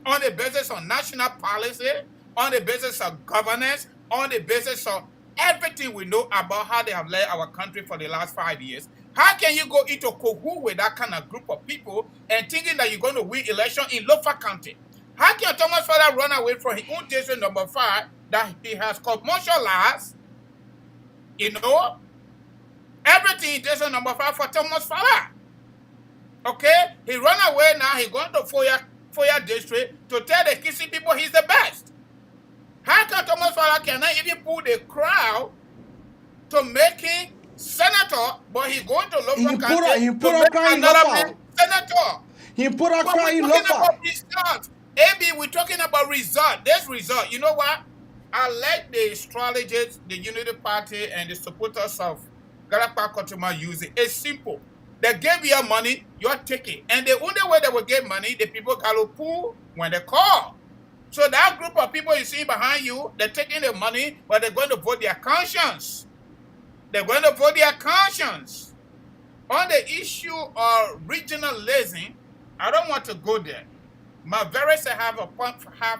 on the basis of national policy, on the basis of governance, on the basis of everything we know about how they have led our country for the last 5 years. How can you go into cohort with that kind of group of people and thinking that you're going to win election in Lofa County? How can Thomas Fala run away from his own district number 5 that he has commercialized, you know, everything in district number 5 for Thomas Fala? Okay? He run away now, he going to Foya district to tell the Kissy people he's the best. How can Thomas Fala cannot even pull the crowd to make him senator, but he's going to Lofa County he put to a make crying another Lofa. man senator? He put a crying We're talking Lofa. about results. AB, we're talking about result. This result, you know what? I like the strategists, the Unity Party, and the supporters of Galapa Kotuma use it. It's simple. They gave you money, you're taking. And the only way they will get money, the people got to pull when they call. So that group of people you see behind you, they're taking the money, but they're going to vote their conscience. They're going to vote their conscience. On the issue of regionalism, I don't want to go there. Maveris have a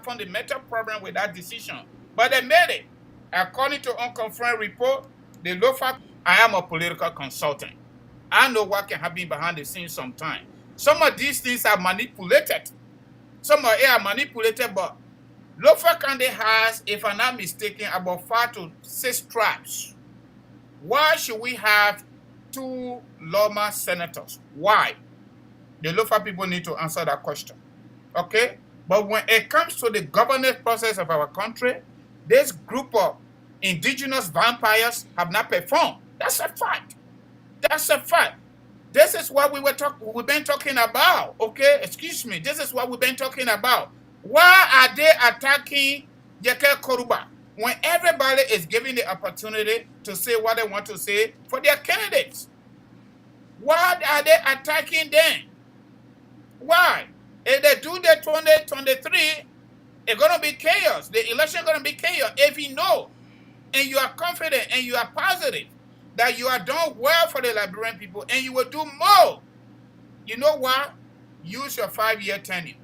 fundamental problem with that decision. But they made it. According to unconfirmed report, the Lofa, I am a political consultant. I know what can happen behind the scenes sometimes. Some of these things are manipulated. Some of it are manipulated, but Lofa County has, if I'm not mistaken, about 5 to 6 tribes. Why should we have 2 Loma senators? Why? The Lofa people need to answer that question. Okay? But when it comes to the governance process of our country, this group of indigenous vampires have not performed. That's a fact. That's a fact. This is what we've been talking about. Okay? Excuse me. This is what we've been talking about. Why are they attacking Yeke Koruba when everybody is given the opportunity to say what they want to say for their candidates? Why are they attacking them? Why? If they do the 2023, it's going to be chaos. The election is going to be chaos. If you know and you are confident and you are positive that you are doing well for the Liberian people and you will do more, you know what? Use your 5-year tenure.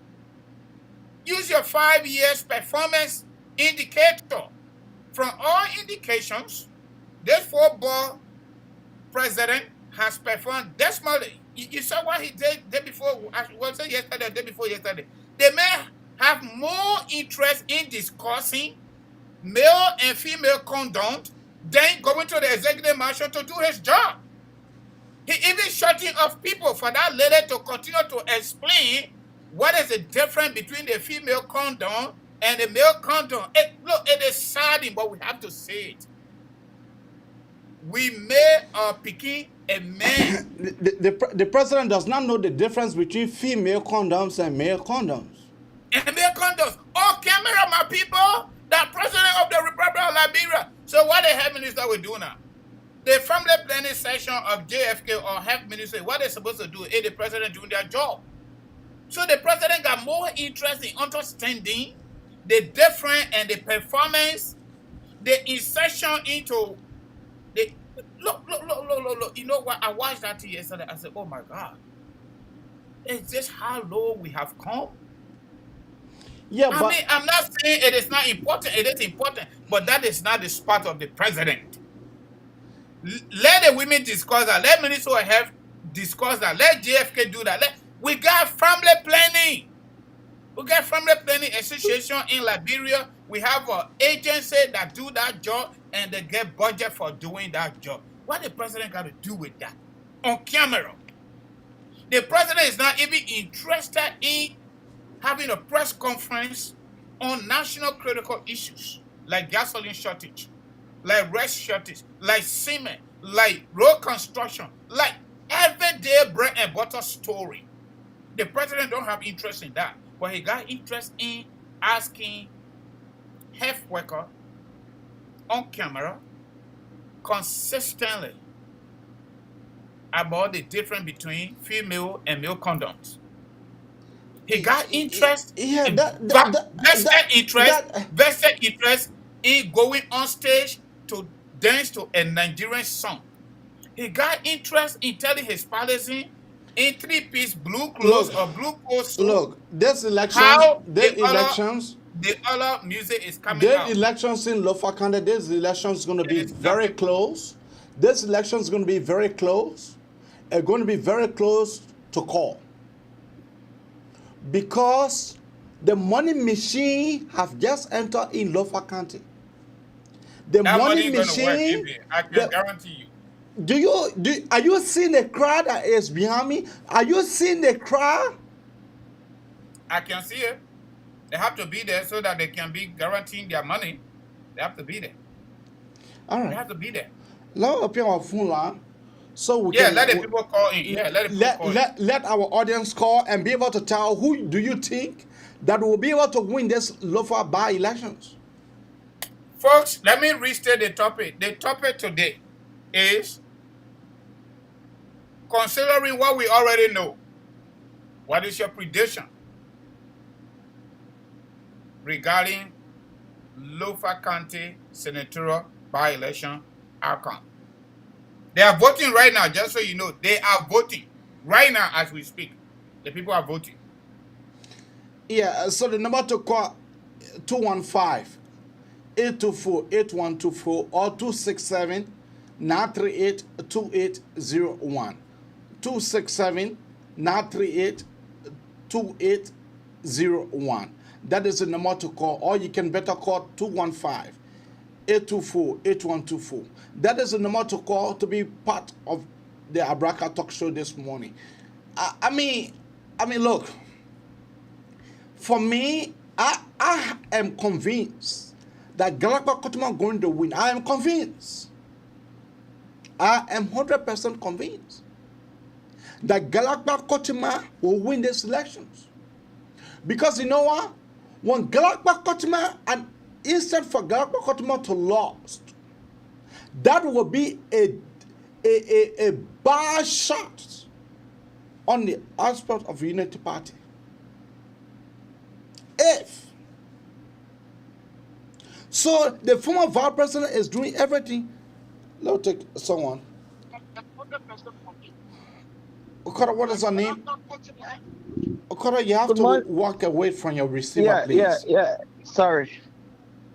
Use your 5 years performance indicator. From all indications, this 4-ball president has performed dismally. You saw what he did day before, was it yesterday or day before yesterday? They may have more interest in discussing male and female conduct than going to the executive mansion to do his job. He even shutting off people for that lady to continue to explain what is the difference between the female condom and the male condom. Look, it is saddening, but we have to say it. We made our picking a man. The president does not know the difference between female condoms and male condoms. And male condoms. Oh, camera, my people, the president of the Republic of Liberia. So what the health minister will do now? The family planning session of JFK or health ministry, what they're supposed to do is the president doing their job. So the president got more interest in understanding the difference and the performance, the insertion into the look. You know what? I watched that yesterday. I said, oh my God. Is this how low we have come? Yeah, I mean, I'm not saying it is not important. It is important, but that is not the spot of the president. Let the women discuss that. Let Minister of Health discuss that. Let JFK do that. We got family planning. We got family planning association in Liberia. We have an agency that do that job and they get budget for doing that job. What the president got to do with that? On camera. The president is not even interested in having a press conference on national critical issues like gasoline shortage, like rice shortage, like cement, like road construction, like everyday bread and butter story. The president don't have interest in that, but he got interest in asking health worker on camera consistently about the difference between female and male condoms. He got interest, vested interest in going on stage to dance to a Nigerian song. He got interest in telling his policy in 3-piece blue clothes or blue coat. Look, this election, the other music is coming out. The elections in Lofa County, this election is going to be very close. This election is going to be very close. are going to be very close to call, because the money machine have just entered in Lofa County. The That money money is going to work, machine. Ibi. I can guarantee you. Are you seeing the crowd that is behind me? Are you seeing the crowd? I can see it. They have to be there so that they can be guaranteeing their money. They have to be there. All right. They have to be there. So we Yeah, can, let the people call in. Yeah, let the people call in. Let our audience call and be able to tell who do you think that will be able to win this Lofa by-elections. Folks, let me restate the topic. The topic today is considering what we already know. What is your prediction regarding Lofa County senatorial by-election outcome? They are voting right now, just so you know. They are voting right now as we speak. The people are voting. Yeah, so the number to call 215-824-8124 or 267-938-2801. 267-938-2801. That is the number to call, or you can better call 215-824-8124. That is the number to call to be part of the Abraka Talk Show this morning. I mean, look, for me, I am convinced that Galakpa Kotuma going to win. I am convinced. I am 100% convinced that Galakpa Kotuma will win these elections. Because you know what? When Galakpa Kotuma, and instead for Galakpa Kotuma to lose, that will be a bad shot on the aspect of Unity Party. So the former vice president is doing everything. Let's take someone. Okara, what is her name? Okara, you have to walk away from your receiver, please. Yeah. Sorry.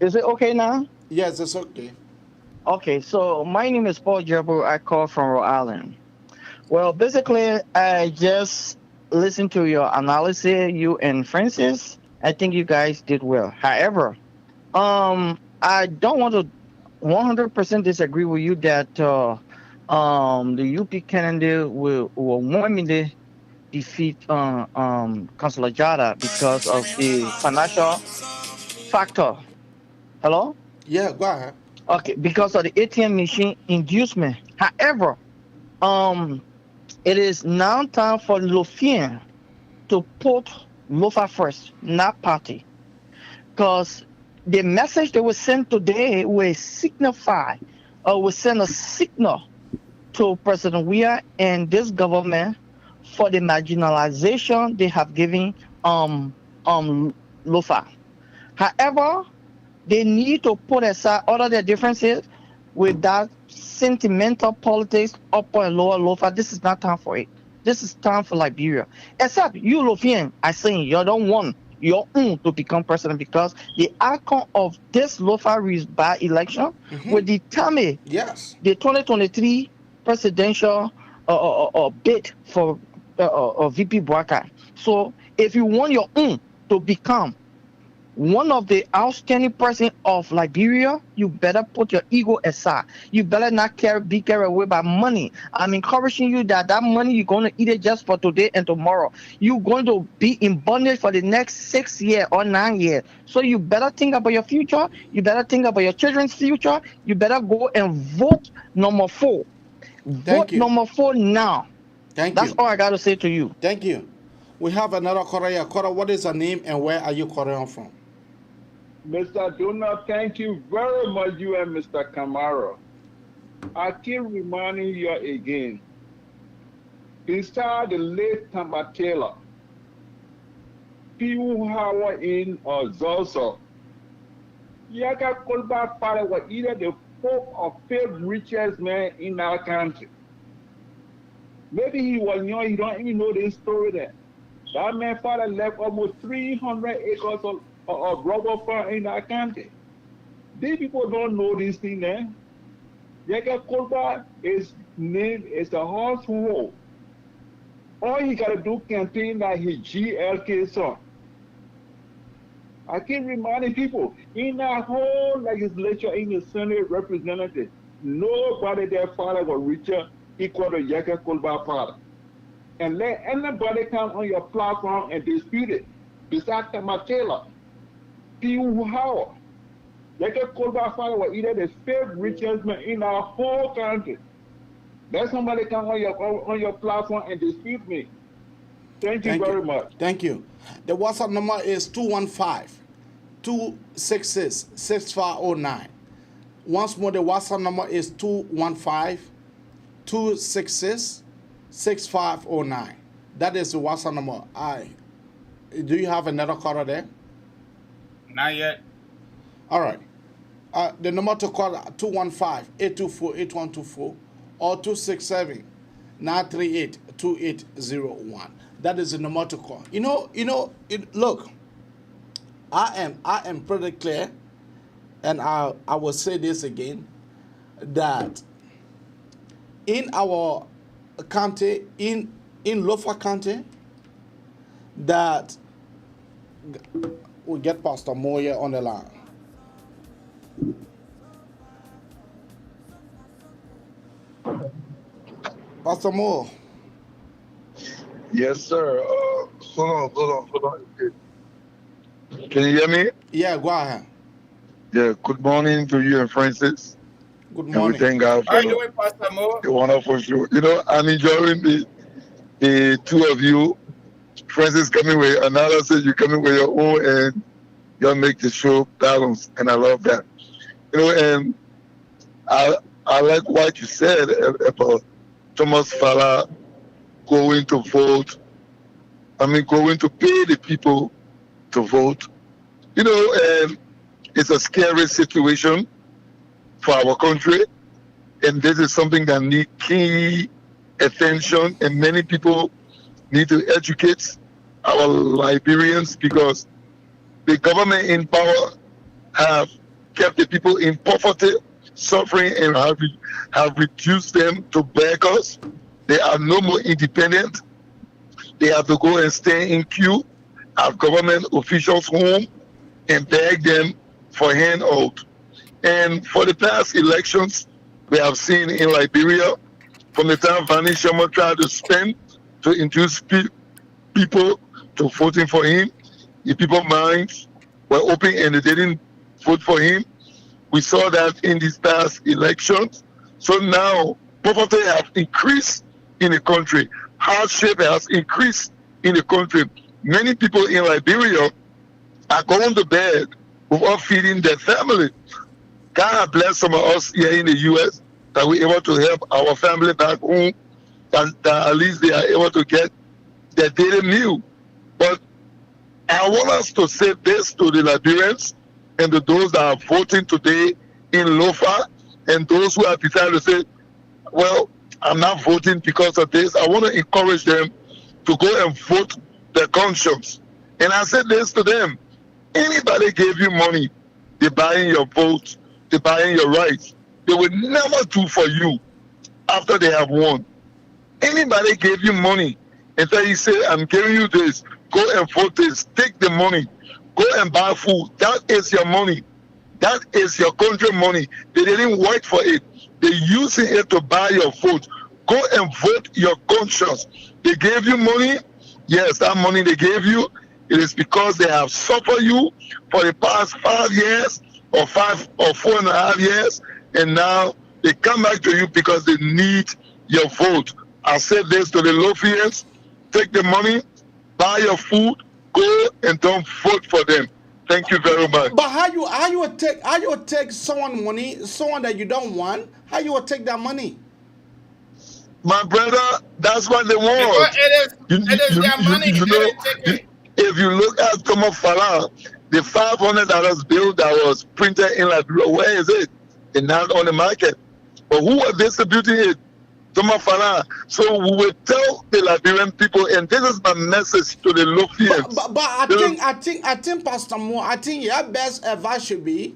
Is it okay now? Yes, it's okay. Okay, so my name is Paul Jabber. I call from Rhode Island. Well, basically, I just listened to your analysis, you and Francis. I think you guys did well. However, I don't want to 100% disagree with you that the UP candidate will want me to defeat Councilor Jada because of the financial factor. Hello? Yeah, go ahead. Okay, because of the ATM machine inducement. However, it is now time for Lofian to put Lofa first, not party. Because the message they will send today will signify, or will send a signal to President Weah and this government for the marginalization they have given Lofa. However, they need to put aside all of their differences with that sentimental politics upper and lower Lofa. This is not time for it. This is time for Liberia. Except you, Lofian, I saying you don't want your own to become president because the outcome of this Lofa by election will determine the 2023 presidential bid for VP Bwaka. So if you want your own to become one of the outstanding person of Liberia, you better put your ego aside. You better not be carried away by money. I'm encouraging you that money you're going to eat it just for today and tomorrow. You're going to be in bondage for the next 6 years or 9 years. So you better think about your future. You better think about your children's future. You better go and vote number 4. Vote number 4 now. That's all I got to say to you. Thank you. We have another Korea. Korea, what is her name and where are you Korean from? Mr. Donald, thank you very much, you and Mr. Camaro. I keep reminding you again. Beside the late Tamba Taylor, people who are in Zoso, Yaka Kolba Pare was either the 4th or 5th richest man in our country. Maybe he was young, you don't even know this story there. That man father left almost 300 acres of rubber farm in our country. These people don't know this thing there. Yaka Kolba is named as the household All he got to do campaign like his GLK son. I keep reminding people, in that whole legislature, in the Senate representative, nobody there father was richer equal to Yaka Kulba father. And let anybody come on your platform and dispute it. Besides Matela, P.U. Howard, Yaka Kulba father was either the fifth richest man in our whole country. Let somebody come on your platform and dispute me. Thank you very much. Thank you. The WhatsApp number is 215-266-6509. Once more, the WhatsApp number is 215-266-6509. That is the WhatsApp number. Do you have another caller there? Not yet. All right. The number to call 215-824-8124 or 267-938-2801. That is the number to call. Look, I am pretty clear, and I will say this again, that in our county, in Lofa County, that we get Pastor Moya on the line. Pastor Moore. Yes, sir. Hold on. Can you hear me? Yeah, go ahead. Yeah, good morning to you and Francis. Good morning. And we thank God for the wonderful show. I'm enjoying the two of you. Francis coming with another, says you're coming with your own, and you'll make the show balanced, and I love that. And I like what you said about Thomas Fala going to vote. Going to pay the people to vote. It's a scary situation for our country, and this is something that needs key attention, and many people need to educate our Liberians, because the government in power have kept the people in poverty, suffering, and have reduced them to beggars. They are no more independent. They have to go and stay in queue at government officials' home and beg them for handout. And for the past elections, we have seen in Liberia, from the time Vani Sharma tried to spend to induce people to voting for him, the people's minds were open and they didn't vote for him. We saw that in these past elections. So now poverty has increased in the country. Hardship has increased in the country. Many people in Liberia are going to bed without feeding their family. God bless some of us here in the U.S. that we're able to help our family back home, that at least they are able to get their daily meal. But I want us to say this to the Liberians and to those that are voting today in Lofa, and those who have decided to say, well, I'm not voting because of this. I want to encourage them to go and vote their conscience. And I said this to them: anybody gave you money, they're buying your vote, they're buying your rights. They will never do for you after they have won. Anybody gave you money and say, I'm giving you this, go and vote this, take the money, go and buy food. That is your money. That is your country money. They didn't work for it. They're using it to buy your vote. Go and vote your conscience. They gave you money. Yes, that money they gave you, it is because they have suffered you for the past 5 years or 5 or 4.5 years, and now they come back to you because they need your vote. I said this to the Lofians: take the money, buy your food, go and don't vote for them. Thank you very much. But how you take someone money, someone that you don't want? How you will take that money? My brother, that's what they want. It is their money. If you look at Thomas Fala, the $500 bill that was printed in Liberia, where is it? It's not on the market. But who was distributing it? Thomas Fala. So we will tell the Liberian people, and this is my message to the Lofians. But I think Pastor Moore, I think your best advice should be,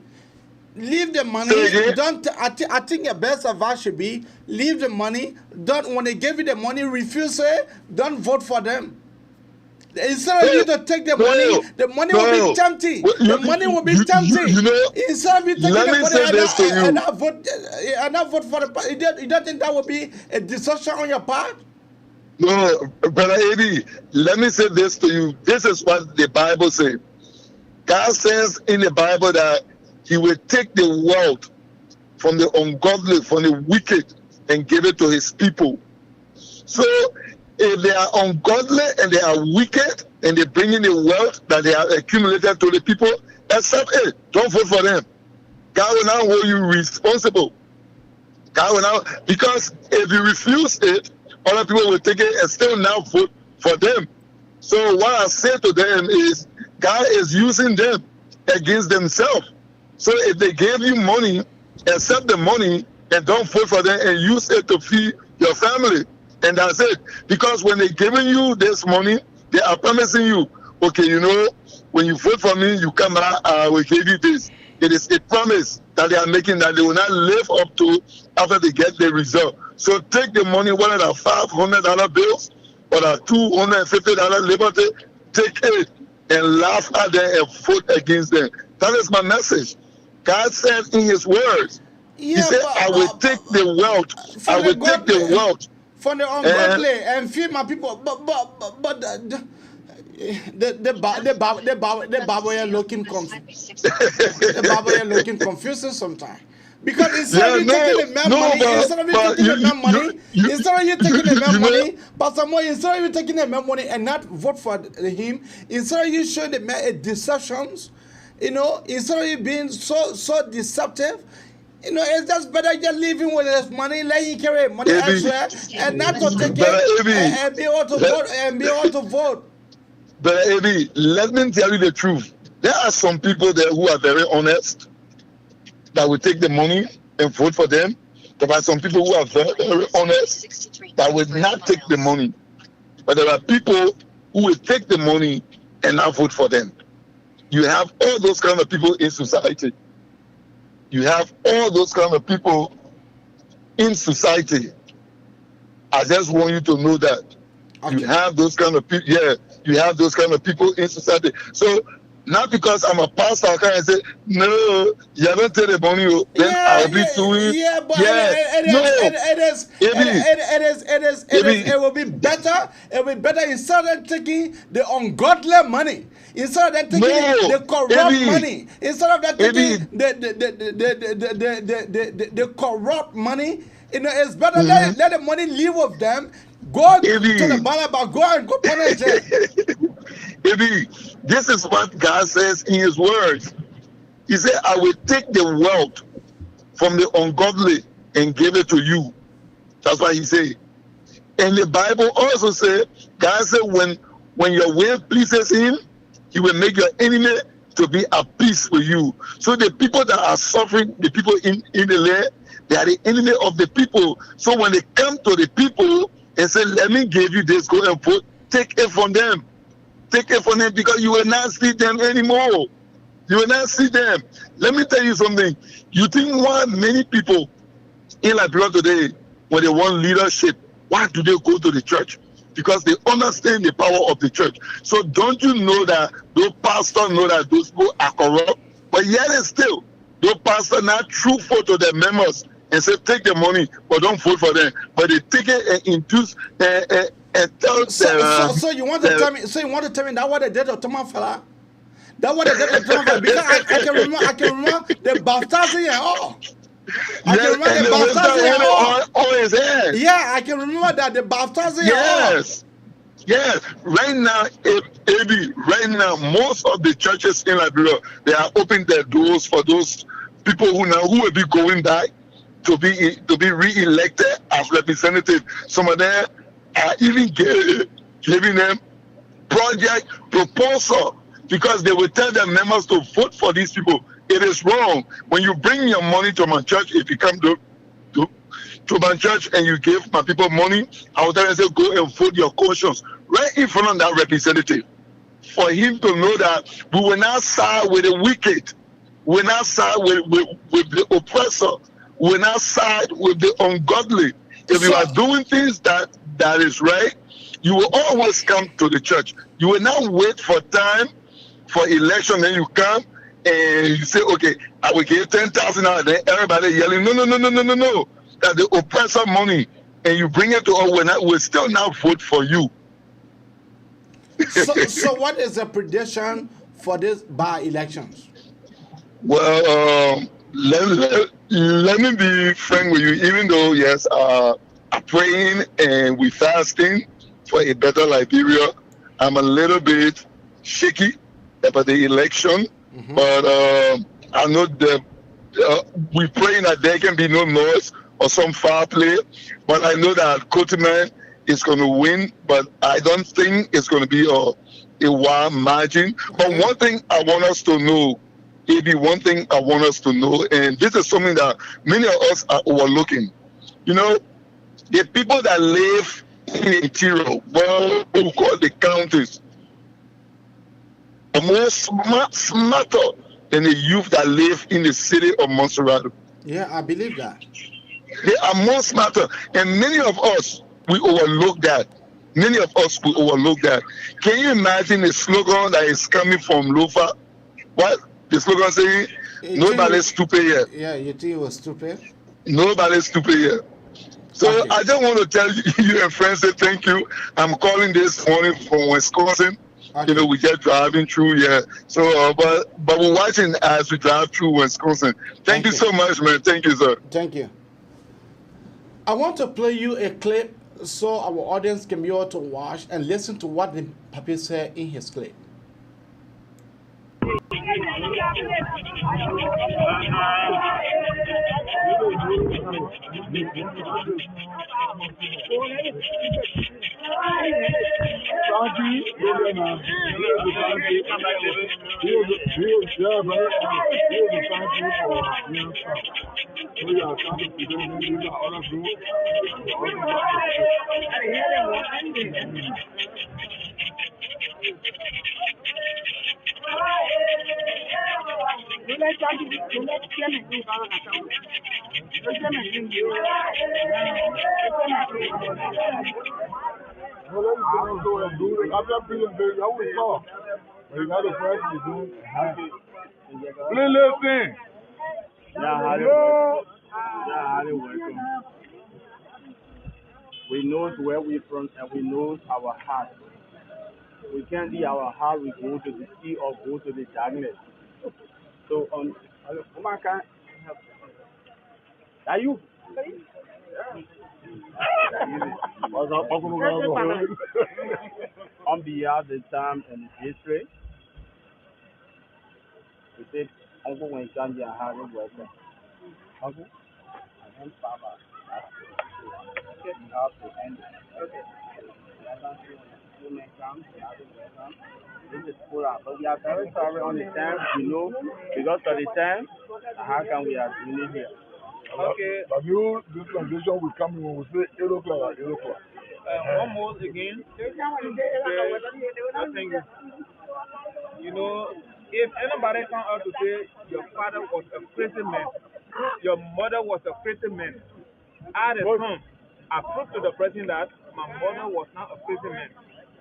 Leave the money. Don't. I think your best advice should be leave the money. Don't, when they give you the money, refuse it. Don't vote for them. Instead of you to take the money will be tempting. The money will be tempting. Instead of you taking the money and not vote for the, you don't think that will be a decision on your part? No, Brother Eddie, let me say this to you. This is what the Bible says. God says in the Bible that he will take the wealth from the ungodly, from the wicked, and give it to his people. So, if they are ungodly and they are wicked and they bring in the wealth that they have accumulated to the people, accept it. Don't vote for them. God will now hold you responsible. God will now, because if you refuse it, other people will take it and still now vote for them. So what I say to them is, God is using them against themselves. So if they gave you money, accept the money and don't vote for them and use it to feed your family. And that's it. Because when they're giving you this money, they are promising you, okay, you know, when you vote for me, you come back, I will give you this. It is a promise that they are making that they will not live up to after they get the result. So take the money, whether they're $500 bills or they're $250 liberty, take it and laugh at them and vote against them. That is my message. God said in his words, he said, I will take the wealth. I will take the wealth from the ungodly and feed my people. But the Bible are looking confused. The Bible are looking confusing sometimes. Because instead of you taking the man money, instead of you taking the man money, instead of you taking the man money, but someone instead of you taking the man money and not vote for him, instead of you showing the man a deceptions, you know, instead of you being so deceptive, you know, it's just better just living with his money, letting him carry money elsewhere, and not to take it and be able to vote and be able to vote. But Eddie, let me tell you the truth. There are some people there who are very honest, that will take the money and vote for them. There are some people who are very, very honest, that will not take the money. But there are people who will take the money and not vote for them. You have all those kind of people in society. You have all those kind of people in society. I just want you to know that. Okay. You have those kind of people. Yeah, you have those kind of people in society. So, not because I'm a pastor, I can't say, no, you haven't taken the money, then I'll be doing. Yeah, but it will be better. It will be better instead of taking the ungodly money, instead of taking the corrupt money, instead of taking the corrupt money. You know, it's better let the money leave with them. Go to the Balaba, go and go punish them. This is what God says in his words. He said, I will take the wealth from the ungodly and give it to you. That's what he said. And the Bible also said, God said, when your way pleases him, he will make your enemy to be at peace with you. So the people that are suffering, the people in the land, they are the enemy of the people. So when they come to the people and say, let me give you this, go and vote, take it from them. Take it from them, because you will not see them anymore. You will not see them. Let me tell you something. You think why many people in Liberia today, when they want leadership, why do they go to the church? Because they understand the power of the church. So don't you know that those pastors know that those people are corrupt? But yet and still, those pastors not truthful to their members and say, take the money, but don't vote for them. But they take it and induce and tell so you want to tell me? So you want to tell me that what they did to Thomas Fella? That what they did to Thomas Fella? Because I can remember the baptizing and all. I can remember the baptizing and all. His head. Yeah, I can remember that the baptizing and all. Yes. Right now, right now, most of the churches in Liberia, they are opening their doors for those people who will be going back to be re-elected as representatives. Some of them are even giving them project proposal, because they will tell their members to vote for these people. It is wrong. When you bring your money to my church, if you come to my church and you give my people money, I will tell them, say, go and vote your conscience right in front of that representative, for him to know that we will not side with the wicked. will not side with the oppressor, will not side with the ungodly. If you are doing things that is right, you will always come to the church. You will not wait for time for election, then you come and you say, okay, I will give 10,000 out, then everybody yelling, no. That the oppressor money, and you bring it to us, we'll still not vote for you. So what is the prediction for this by-elections? Well, let me be frank with you. Even though, yes, I'm praying and we fasting for a better Liberia, I'm a little bit shaky about the election. But I know that we're praying that there can be no noise or some foul play. But I know that Kotiman is going to win, but I don't think it's going to be a wide margin. But one thing I want us to know, one thing I want us to know, and this is something that many of us are overlooking. You know, the people that live in the interior, what we call the counties, are more smarter than the youth that live in the city of Montserrat. Yeah, I believe that. They are more smarter, and many of us, we overlook that. Many of us will overlook that. Can you imagine the slogan that is coming from Lofa? What? The slogan saying, nobody's stupid here. Yeah, you think it was stupid? Nobody's stupid here. So I just want to tell you and friends, say thank you. I'm calling this morning from Wisconsin. You know, we just driving through here. So, but we're watching as we drive through Wisconsin. Thank you so much, man. Thank you, sir. Thank you. I want to play you a clip so our audience can be able to watch and listen to what the papi said in his clip. We know where we're from and we know our heart. We can't leave our heart, we go to the sea or go to the darkness. So on are you? On behalf of the time and history, we say, Uncle, when you come here, how you welcome. Uncle, I want Papa. You have to end it. Okay. Women come, you have to welcome. This is full up, but we are very sorry on the time, you know, because of the time, how come we are doing it here? Okay. But you, this condition will come when we say 8 o'clock at 8 o'clock. One more again. I think, you know, if anybody come out to say your father was a crazy man, your mother was a crazy man, I, the son, I proved to the president that my mother was not a crazy man.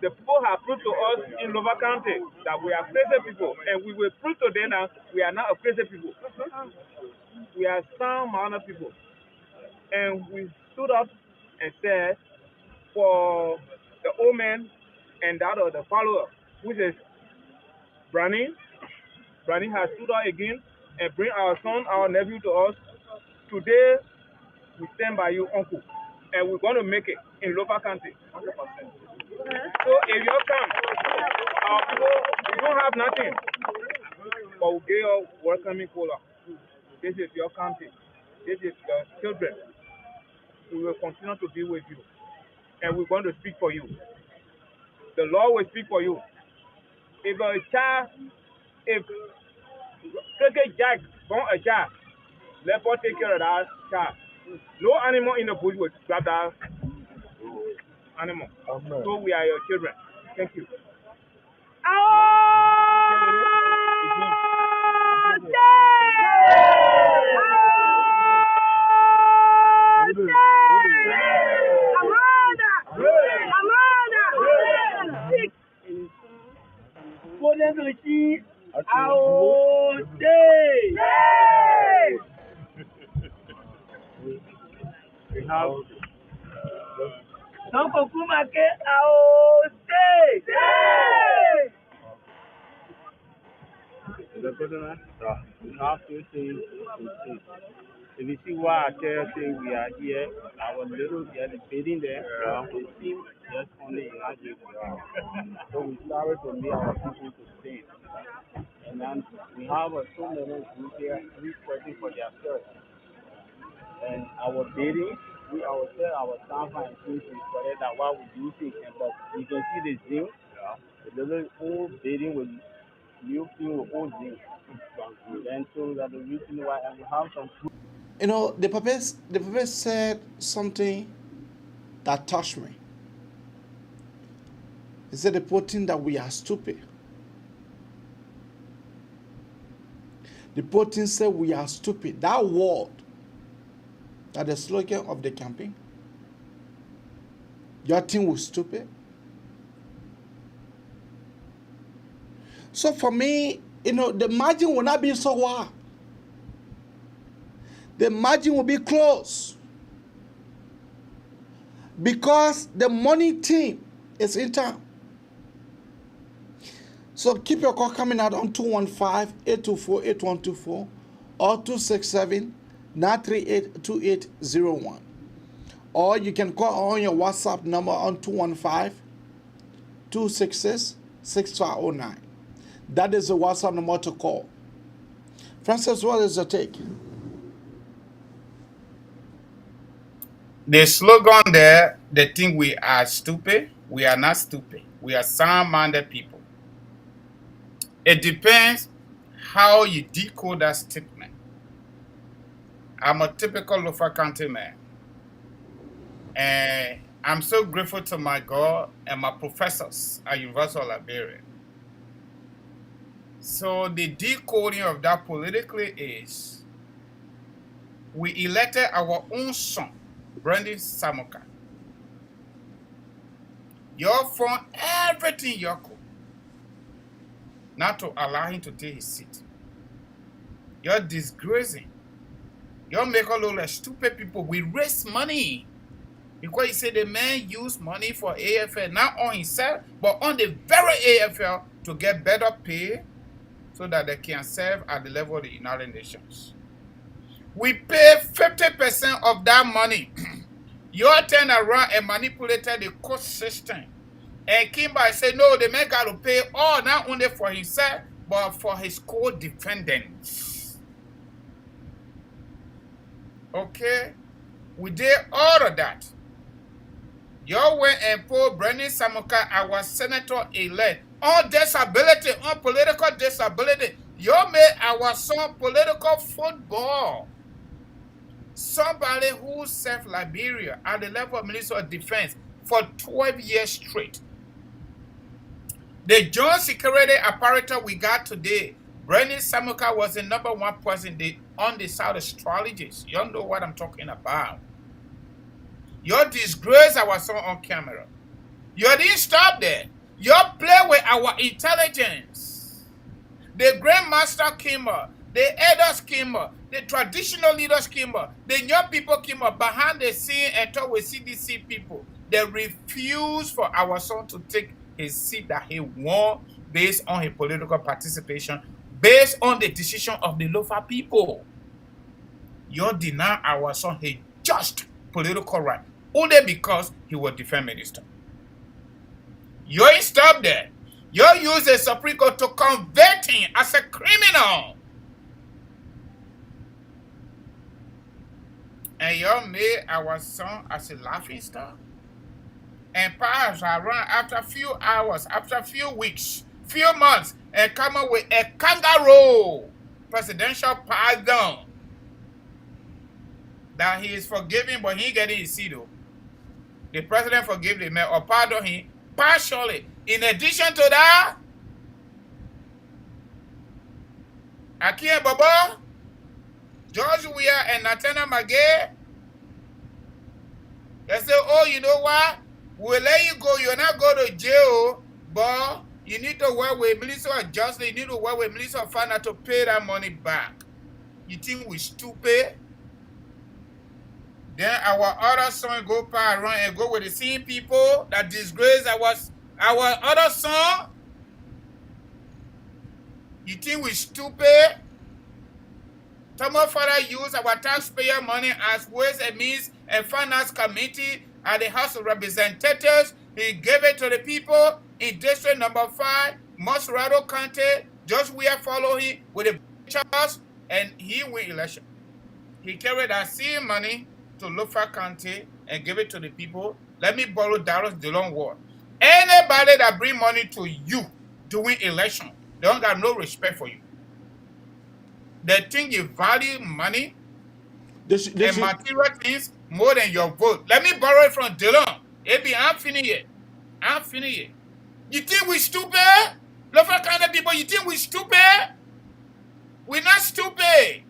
The people have proved to us in Lofa County that we are crazy people, and we will prove to them that we are not a crazy people. We are sound-minded people. And we stood up and said, for the old man and that of the follower, which is Brani has stood up again and bring our son, our nephew to us. Today, we stand by you, uncle, and we're going to make it in Lofa County. 100%. So if you come, our people, we don't have nothing, but we give you welcoming cola. This is your country. This is your children. We will continue to be with you, and we're going to speak for you. The Lord will speak for you. If a child, if Jack born a child, let us take care of that child. No animal in the bush will grab that animal. Amen. So we are your children. Thank you. Ao day. We have Don't Kumake Ao day. We have two things to say. If you see why I tell you we are here, our little debating there, they seem just only imagine. So we started to make our people to stand. And then we have so many groups here, each person for their church. And our bidding, we ourselves, our staff and things is correct that what we do things. But you can see the zinc, the little old bidding with new thing with old zinc. And so that the reason why, and we have some. You know, the papa said something that touched me. He said the Putin that we are stupid. The Putin said we are stupid. That word, that the slogan of the campaign. Your team was stupid. So for me, you know, the margin will not be so wide. The margin will be close. Because the money team is in town. So keep your call coming out on 215-824-8124 or 267-938-2801. Or you can call on your WhatsApp number on 215-266-6509. That is the WhatsApp number to call. Francis, what is your take? The slogan there, they think we are stupid. We are not stupid. We are sound-minded people. It depends how you decode that statement. I'm a typical Lofa County man. And I'm so grateful to my God and my professors at University of Liberia. So the decoding of that politically is, we elected our own son, Brandy Samuka. You're from everything you could, not to allow him to take his seat. You're disgracing. You're making all like stupid people. We raise money. Because he said the man used money for AFL, not on himself, but on the very AFL to get better pay so that they can serve at the level of the United Nations. We pay 50% of that money. You turn around and manipulated the court system. And came by and said, no, the man got to pay all, not only for himself, but for his co-defendants. Okay? We did all of that. You went and put Brandy Samuka, our senator-elect, on disability, on political disability. You made our son political football. Somebody who served Liberia at the level of Minister of Defense for 12 years straight. The joint security apparatus we got today, Brandy Samuka was the #1 person on the South astrologist. You don't know what I'm talking about. You disgrace our son on camera. You didn't stop there. You play with our intelligence. The Grandmaster came up. The elders came up. The traditional leaders came up. The young people came up behind the scene and talk with CDC people. They refused for our son to take his seat that he won based on his political participation, based on the decision of the Lofa people. You deny our son his just political right only because he was defense minister. You ain't stop there. You use the Supreme Court to convict him as a criminal. And you made our son as a laughing stock. And pass around after a few hours, after a few weeks, few months, and come up with a kangaroo presidential pardon. That he is forgiven, but he ain't getting his seat though. The president forgave the man or pardon him partially. In addition to that, Akia Baba, George Weah, and Nathaniel Magay, they say, oh, you know what? We'll let you go. You'll not go to jail, but You need to work with Minister of Justice. You need to work with Minister of Finance to pay that money back. You think we stupid? Then our other son go around and go with the same people that disgrace our other son. You think we stupid? Thomas Father used our taxpayer money as Ways and Means and Finance Committee at the House of Representatives. He gave it to the people in District Number 5, Mosrado County. Just we are following with the Charles, and he win election. He carried that same money to Lofa County and gave it to the people. Let me borrow Darius Dillon word. Anybody that bring money to you during election, they don't got no respect for you. They think you value money and material things more than your vote. Let me borrow it from Dillon. I'm finished it. I'm finished it. You think we stupid? Lofa County people, you think we stupid? We're not stupid.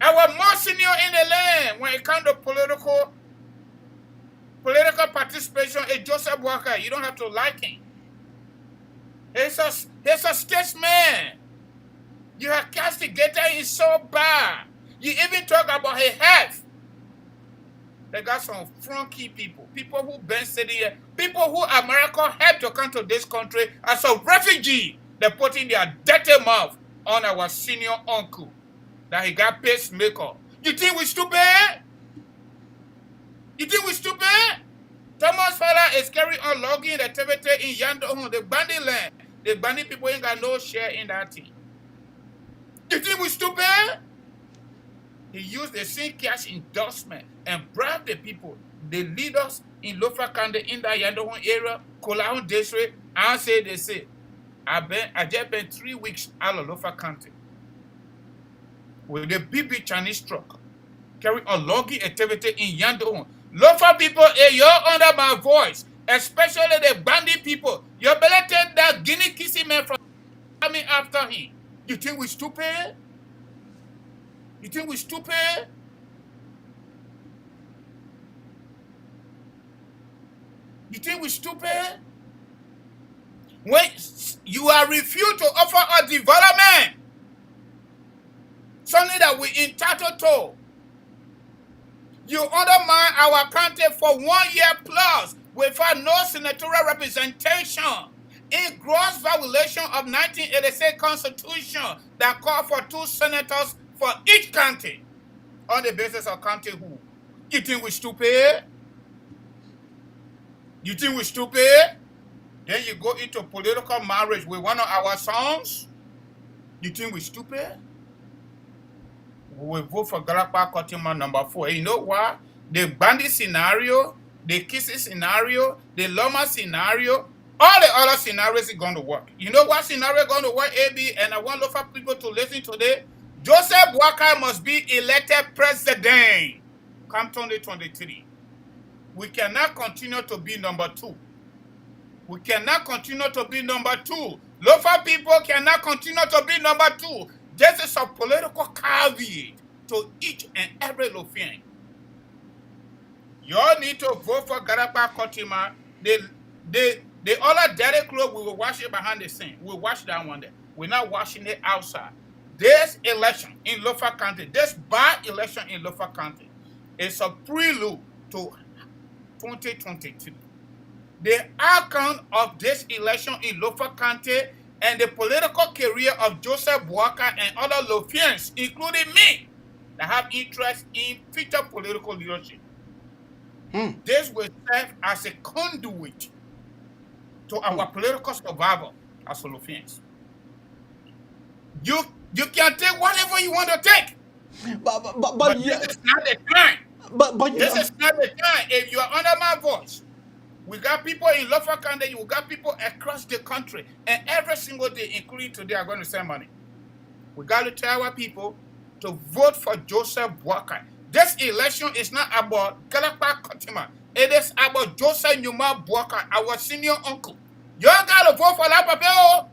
Our most senior in the land when it comes to political participation is Joseph Walker. You don't have to like him. He's a statesman. You have castigated him so bad. You even talk about his health. They got some flunky people who been sitting here, people who America helped to come to this country as a refugee. They're putting their dirty mouth on our senior uncle that he got pacemaker. You think we stupid? You think we stupid? Thomas father is carrying on logging activity in Yando, the bandit land. The bandit people ain't got no share in that thing. You think we stupid? He used the same cash endorsement and bribed the people, the leaders in Lofa County, in the Yandahon area, Kolahon district, and they say, I just been 3 weeks out of Lofa County with the BB Chinese truck carrying on logging activity in Yandahon. Lofa people, you're under my voice, especially the bandit people. You better take that Guinea kissing man from coming after him. You think we stupid? You think we stupid? You think we stupid? When you are refused to offer a development, something that we entitled to, you undermine our country for 1 year plus without no senatorial representation, in gross violation of 1986 Constitution that called for 2 senators for each county on the basis of county who. You think we're stupid? You think we're stupid? Then you go into political marriage with one of our sons? You think we're stupid? We will vote for Galapa Kotima number 4. And you know what? The bandit scenario, the kissing scenario, the Loma scenario, all the other scenarios are going to work. You know what scenario is going to work, AB? And I want Lofa people to listen today. Joseph Walker must be elected president come 2023. We cannot continue to be number 2. We cannot continue to be number 2. Lofa people cannot continue to be number 2. This is a political caveat to each and every Lofian. You all need to vote for Garaba Kotima. The other dirty clothes, we will wash it behind the scene. We'll wash that one there. We're not washing it outside. This election in Lofa County, this bad election in Lofa County, is a prelude to 2022. The outcome of this election in Lofa County and the political career of Joseph Walker and other Lofians, including me, that have interest in future political leadership. This will serve as a conduit to our political survival as Lofians. You can take whatever you want to take. But this is not the time. This is not the time. If you are under my voice, we got people in Lofa County, you got people across the country, and every single day, including today, are going to send money. We got to tell our people to vote for Joseph Walker. This election is not about Galapa Kotima. It is about Joseph Numa Walker, our senior uncle. You all got to vote for that papel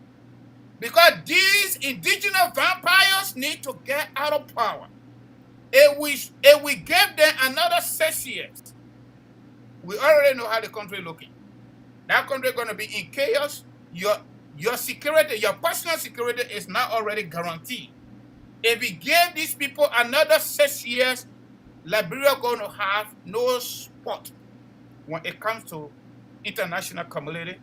because these indigenous vampires need to get out of power. If we give them another 6 years, we already know how the country is looking. that country is going to be in chaos. Your security, your personal security is not already guaranteed. If we give these people another 6 years, Liberia going to have no spot when it comes to international community,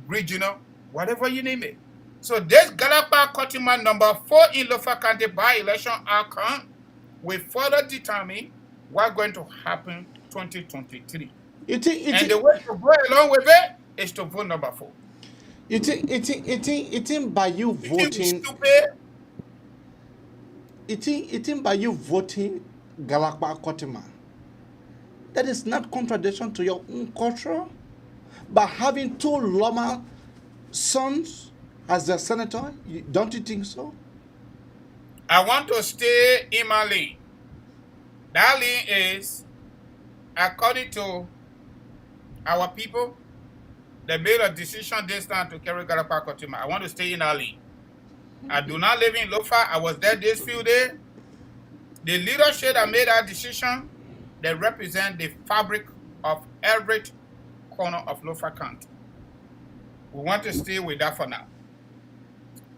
regional, whatever you name it. So this Galapa Kotima number 4 in Lofa County by-election outcome will further determine what's going to happen 2023. And the way to go along with it is to vote number 4. You think by you voting, by you voting Galapa Kotima, that is not contradiction to your own culture? By having 2 Loma sons as the senator, don't you think so? I want to stay in my lane. That lane is, according to our people, they made a decision this time to carry Galapa Kotima. I want to stay in our lane. I do not live in Lofa. I was there this few days. The leadership that made that decision, they represent the fabric of every corner of Lofa County. We want to stay with that for now.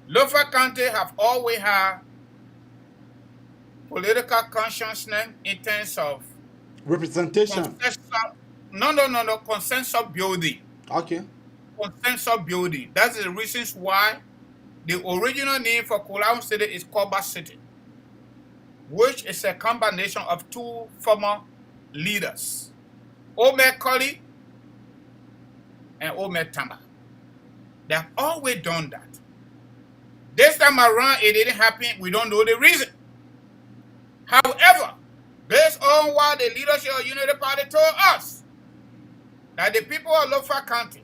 Lofa County have always had political consciousness in terms of representation. Consensus building. Okay. Consensus building. That's the reasons why the original name for Kulaum City is Koba City, which is a combination of 2 former leaders, Omer Koli and Omer Tamba. They have always done that. This time around, it didn't happen. We don't know the reason. However, based on what the leadership of Unity Party told us, that the people of Lofa County,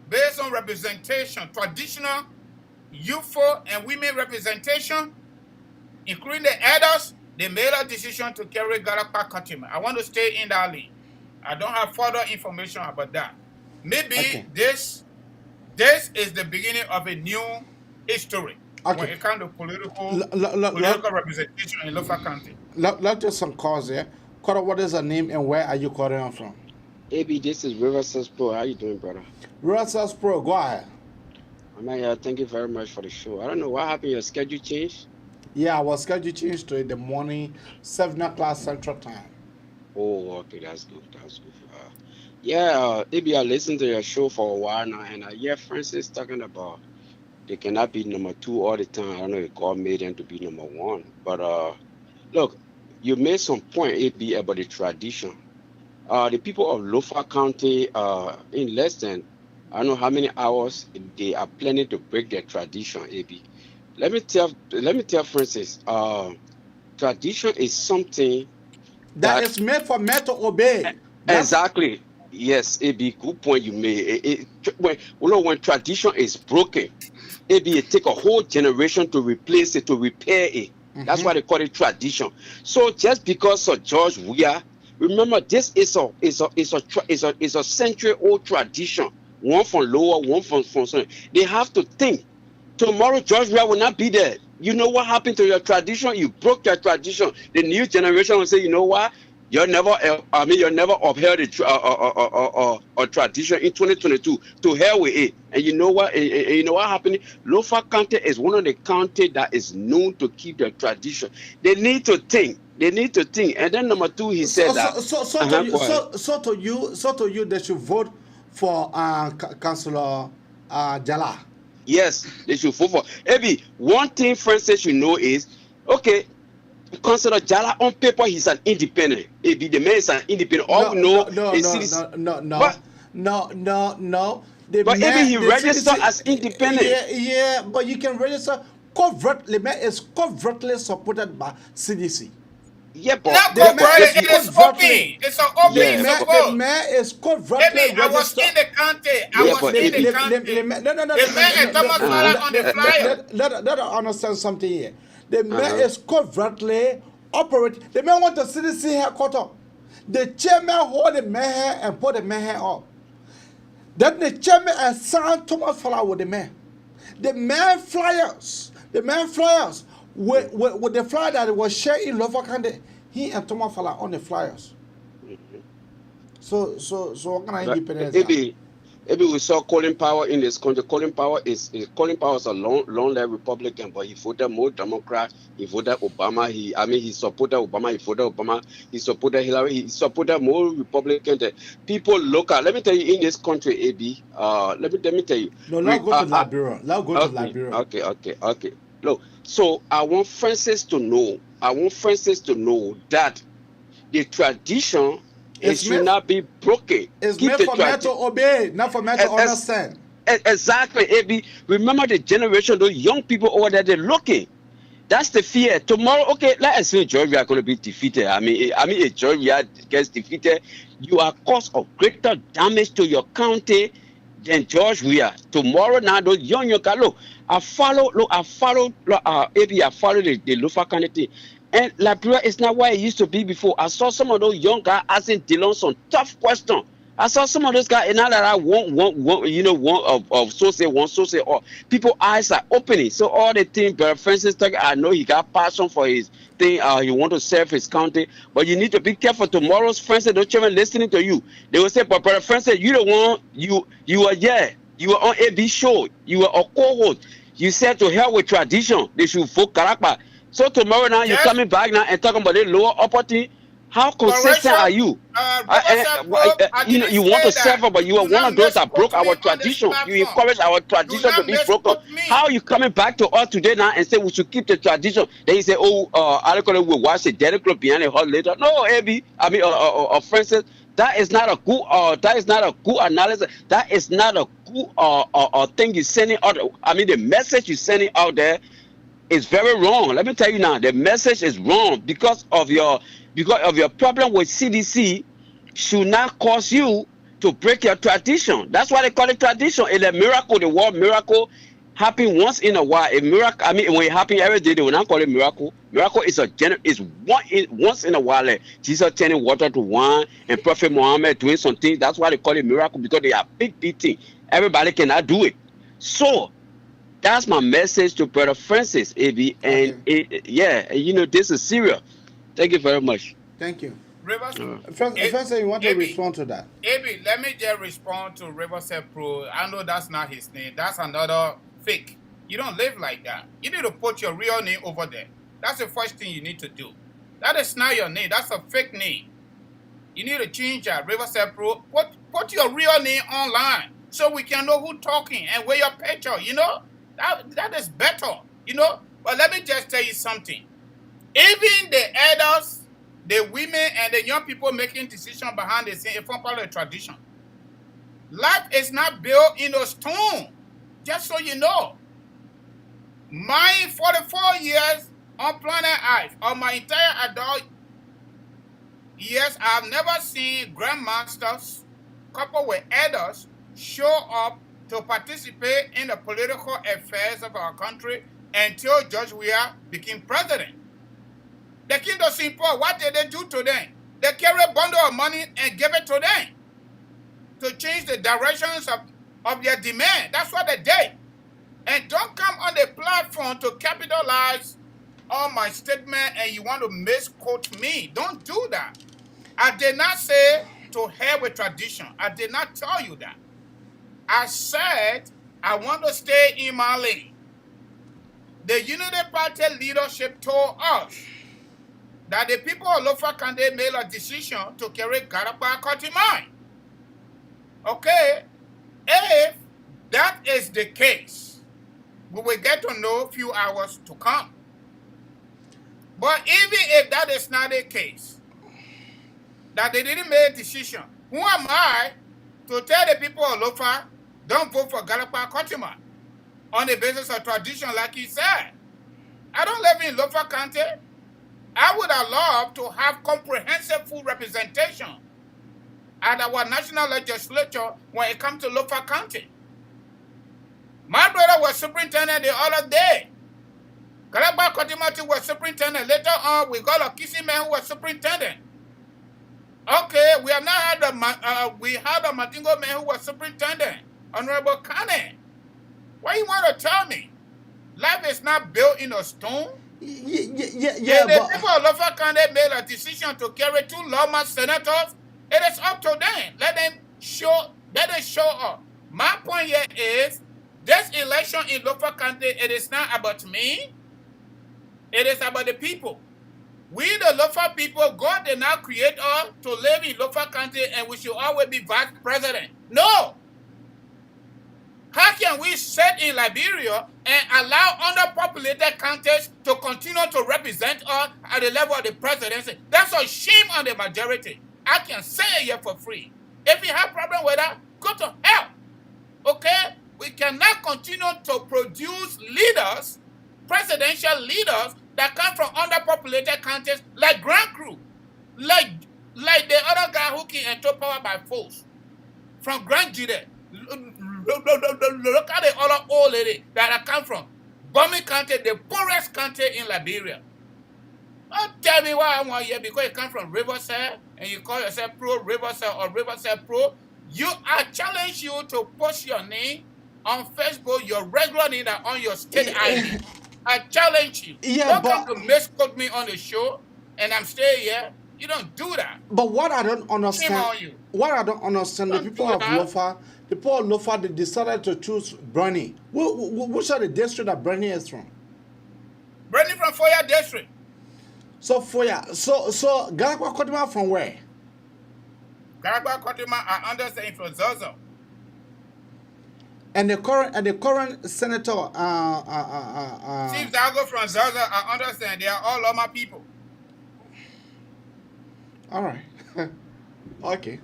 based on representation, traditional, youthful, and women representation, including the elders, they made a decision to carry Galapa Kotima. I want to stay in that lane. I don't have further information about that. Maybe this is the beginning of a new history when it comes to political representation in Lofa County. Let's do some calls here. Kora, what is your name and where are you calling from? AB, this is Riverside Pro. How you doing, brother? Riverside Pro, go ahead. Thank you very much for the show. I don't know what happened. Your schedule changed? Yeah, our schedule changed to in the morning, 7 o'clock Central Time. Oh, okay, that's good. That's good. AB, I listened to your show for a while now, and I hear Francis talking about they cannot be number 2 all the time. I don't know if God made them to be number 1. But look, you made some point, AB, about the tradition. The people of Lofa County, in less than, I don't know how many hours, they are planning to break their tradition, AB. Let me tell Francis, tradition is something that is made for men to obey. Exactly. Yes, AB, good point you made. When tradition is broken, AB, it take a whole generation to replace it, to repair it. That's why they call it tradition. So just because of George Weah, remember this is a century-old tradition. One from Lower, one from Southern. They have to think. Tomorrow, George Weah will not be there. You know what happened to your tradition? You broke your tradition. The new generation will say, you know what? You never upheld a tradition in 2022. To hell with it. And you know what? You know what happened? Lofa County is one of the counties that is known to keep their tradition. They need to think. And then number 2, he said to you, they should vote for Councillor Jala. Yes, they should vote for. Maybe one thing Francis should know is, okay, Councillor Jala on paper he's an independent. Maybe the man is an independent. No. But maybe he registered as independent. Yeah, but you can register covertly. The man is covertly supported by CDC. Yeah, but it is open. It's an open support. The man is covertly I was in the county. The man and Thomas Fala on the flyer. Let us understand something here. The man is covertly operating. The man want the CDC headquarters. The chairman hold the man here and put the man here up. Then the chairman assigned Thomas Fala with the man. The man flyers. With the flyer that was shared in Lofa County, he and Thomas Fala on the flyers. So what can I independence? Maybe we saw Colin Powell in this country. Colin Powell is a long-leg Republican, but he voted more Democrat. He voted Obama. He supported Obama. He voted Obama. He supported Hillary. He supported more Republican. People look at. Let me tell you, in this country, AB. Let me tell you. No, let's go to Liberia. Let's go to Liberia. Okay. Look, so I want Francis to know. That the tradition. It should not be broken. It's meant for men to obey, not for men to understand. Exactly, AB. Remember the generation, those young people over there, they're looking. That's the fear. Tomorrow, okay, let's say Georgia are going to be defeated. I mean, if Georgia gets defeated, you are cause of greater damage to your county than Georgia. Tomorrow, now those young guys, look, I follow the Lofa candidate. And Liberia is not where it used to be before. I saw some of those young guys asking Dillon some tough questions. I saw some of those guys, and now that I or people eyes are opening. So all the things Brother Francis talking, I know he got passion for his thing. He want to serve his country, but you need to be careful. Tomorrow's Francis, those children listening to you, they will say, "But Brother Francis, you the one. You were there. You were on AB show. You were a co-host. You said to hell with tradition. They should vote Karakpa." So tomorrow now you're coming back now and talking about the lower opportunity. How consistent are you? You want to serve, but you are one of those that broke our tradition. You encourage our tradition to be broken. How are you coming back to us today now and say we should keep the tradition? Then you say, Electoral will watch the Derek Club behind the hall later. No, Francis, that is not a good. That is not a good analysis. That is not a good thing you're sending out. The message you're sending out there. It's very wrong. Let me tell you now, the message is wrong because of your problem with CDC should not cause you to break your tradition. That's why they call it tradition. It's a miracle. The word miracle happen once in a while. A miracle. When it happen every day, they will not call it miracle. Miracle is once in a while. Like Jesus turning water to wine and Prophet Muhammad doing something. That's why they call it miracle because they are big things. Everybody cannot do it. So. That's my message to Brother Francis, AB. And this is serious. Thank you very much. Thank you. Francis, you want to respond to that? AB, let me just respond to Riverside Pro. I know that's not his name. That's another fake. You don't live like that. You need to put your real name over there. That's the first thing you need to do. That is not your name. That's a fake name. You need to change that. Riverside Pro. Put your real name online so we can know who's talking and where your picture, That is better, But let me just tell you something. Even the elders, the women, and the young people making decisions behind the scene, it's part of the tradition. Life is not built in a stone, just so you know. My 44 years on planet Earth, on my entire adult years, I've never seen grandmasters coupled with elders show up to participate in the political affairs of our country until George Weah became president. The king of St. Paul, what did they do to them? They carried a bundle of money and gave it to them to change the directions of their demand. That's what they did. And don't come on the platform to capitalize on my statement and you want to misquote me. Don't do that. I did not say to hell with tradition. I did not tell you that. I said, I want to stay in my lane. The Unity Party leadership told us that the people of Lofa Kande made a decision to carry Garapa Kotimai. Okay, if that is the case, we will get to know a few hours to come. But even if that is not the case, that they didn't make a decision, who am I to tell the people of Lofa, don't vote for Galapa Kotima on the basis of tradition, like he said? I don't live in Lofa County. I would have loved to have comprehensive full representation at our national legislature when it comes to Lofa County. My brother was superintendent the other day. Galapa Kotimati was superintendent. Later on, we got a Kissy man who was superintendent. Okay, we have not had we had a Madingo man who was superintendent. Honorable Kane, what you want to tell me? Life is not built in a stone. Yeah, the people of Lofa Kane made a decision to carry 2 lawman senators. It is up to them. Let them show up. My point here is, this election in Lofa County, it is not about me. It is about the people. We, the Lofa people, God did not create us to live in Lofa County and we should always be vice president. No. How can we sit in Liberia and allow underpopulated counties to continue to represent us at the level of the presidency? That's a shame on the majority. I can say it here for free. If you have problem with that, go to hell. Okay? We cannot continue to produce leaders, presidential leaders, that come from underpopulated counties like Grand Crew, like the other guy who can enter power by force from Grand Jide. Look at the other old lady that come from Bomi County, the poorest county in Liberia. Don't tell me why I want here because you come from Riverside and you call yourself pro Riverside or Riverside pro. I challenge you to post your name on Facebook, your regular name on your state ID. I challenge you. Yeah, don't come to misquote me on the show and I'm staying here. You don't do that. But what I don't understand, Shame on you. what I don't understand, the people of Lofa, they decided to choose Bernie. Which are the district that Bernie is from? Bernie from Foya district. So Foya, so Galakwa Kotima from where? Galakwa Kotima, I understand from Zozo. And the current senator, Steve Zago from Zaza, I understand. They are all Loma people. All right. Okay.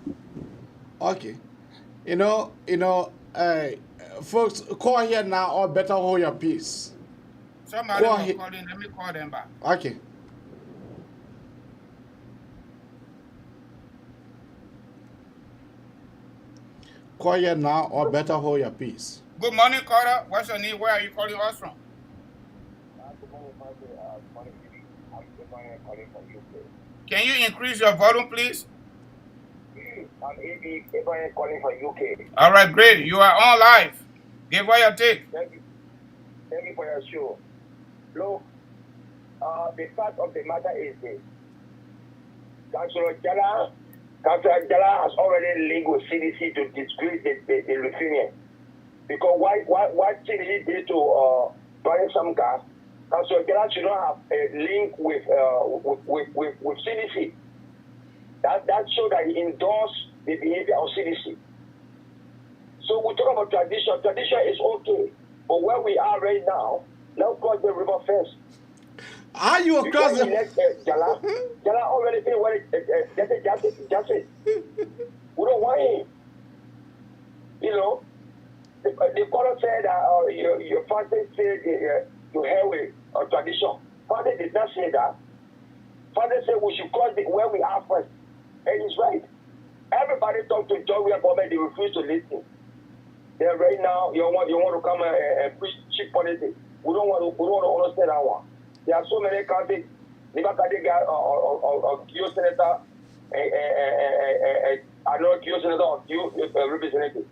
You know, folks, call here now or better hold your peace. Somebody will call in. Let me call them back. Okay. Call here now or better hold your peace. Good morning, Carter. What's your name? Where are you calling us from? Can you increase your volume, please? I'm AB calling from UK. All right, great. You are on live. Give what you take. Thank you for your show. Look, the fact of the matter is this. Councillor Jala has already linked with CDC to disgrace the Lithuanian. Because what CDC did to Brian Samka, Councillor Jala should not have a link with CDC. That showed that he endorsed the behavior of CDC. So we talk about tradition. Tradition is okay. But where we are right now, let's cross the river first. Are you across the Jala already said what just it. We don't want him. You know, the caller said your father said to hell with tradition. Father did not say that. Father said we should cross where we are first. And he's right. Everybody talk to John William Bombay, they refuse to listen. Then right now you want to come and preach cheap politics. We don't want to understand that one. There are so many countries. Liberian or Kyo Senator, I know Kyo Senator or Kyo representative.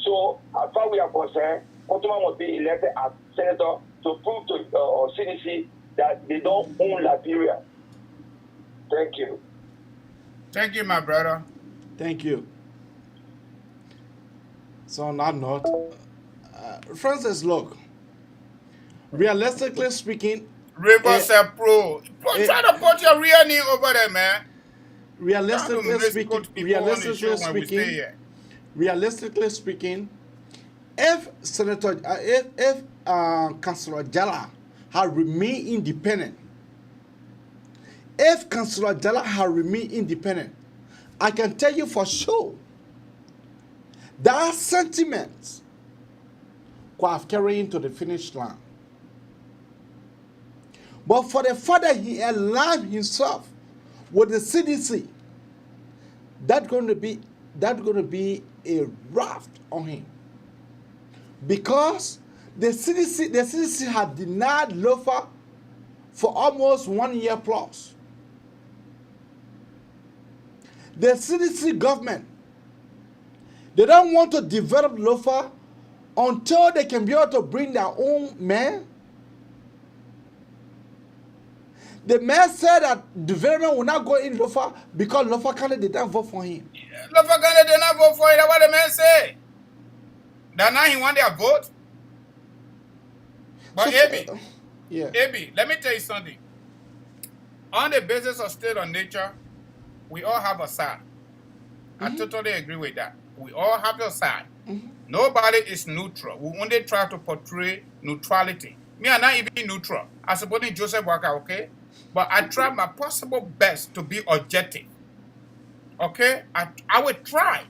So as far as we are concerned, Kotoma must be elected as senator to prove to CDC that they don't own Liberia. Thank you. Thank you, my brother. Thank you. So on that note, Francis, look, realistically speaking, Riverside Pro. Try to put your real name over there, man. Realistically speaking, if Senator, if Councillor Jala had remained independent, I can tell you for sure that sentiment could have carried him to the finish line. But for the fact that he aligned himself with the CDC, that's going to be a raft on him. Because the CDC had denied Lofa for almost 1 year plus. The CDC government, they don't want to develop Lofa until they can be able to bring their own man. The man said that development will not go in Lofa because Lofa County did not vote for him. Lofa County did not vote for him. That's what the man said. That now he want their vote. But So, AB, yeah. AB, let me tell you something. On the basis of state or nature, we all have a side. I totally agree with that. We all have a side. Nobody is neutral. We only try to portray neutrality. Me, I'm not even neutral. I suppose Joseph Walker, okay? But I try my possible best to be objective. Okay? I will try.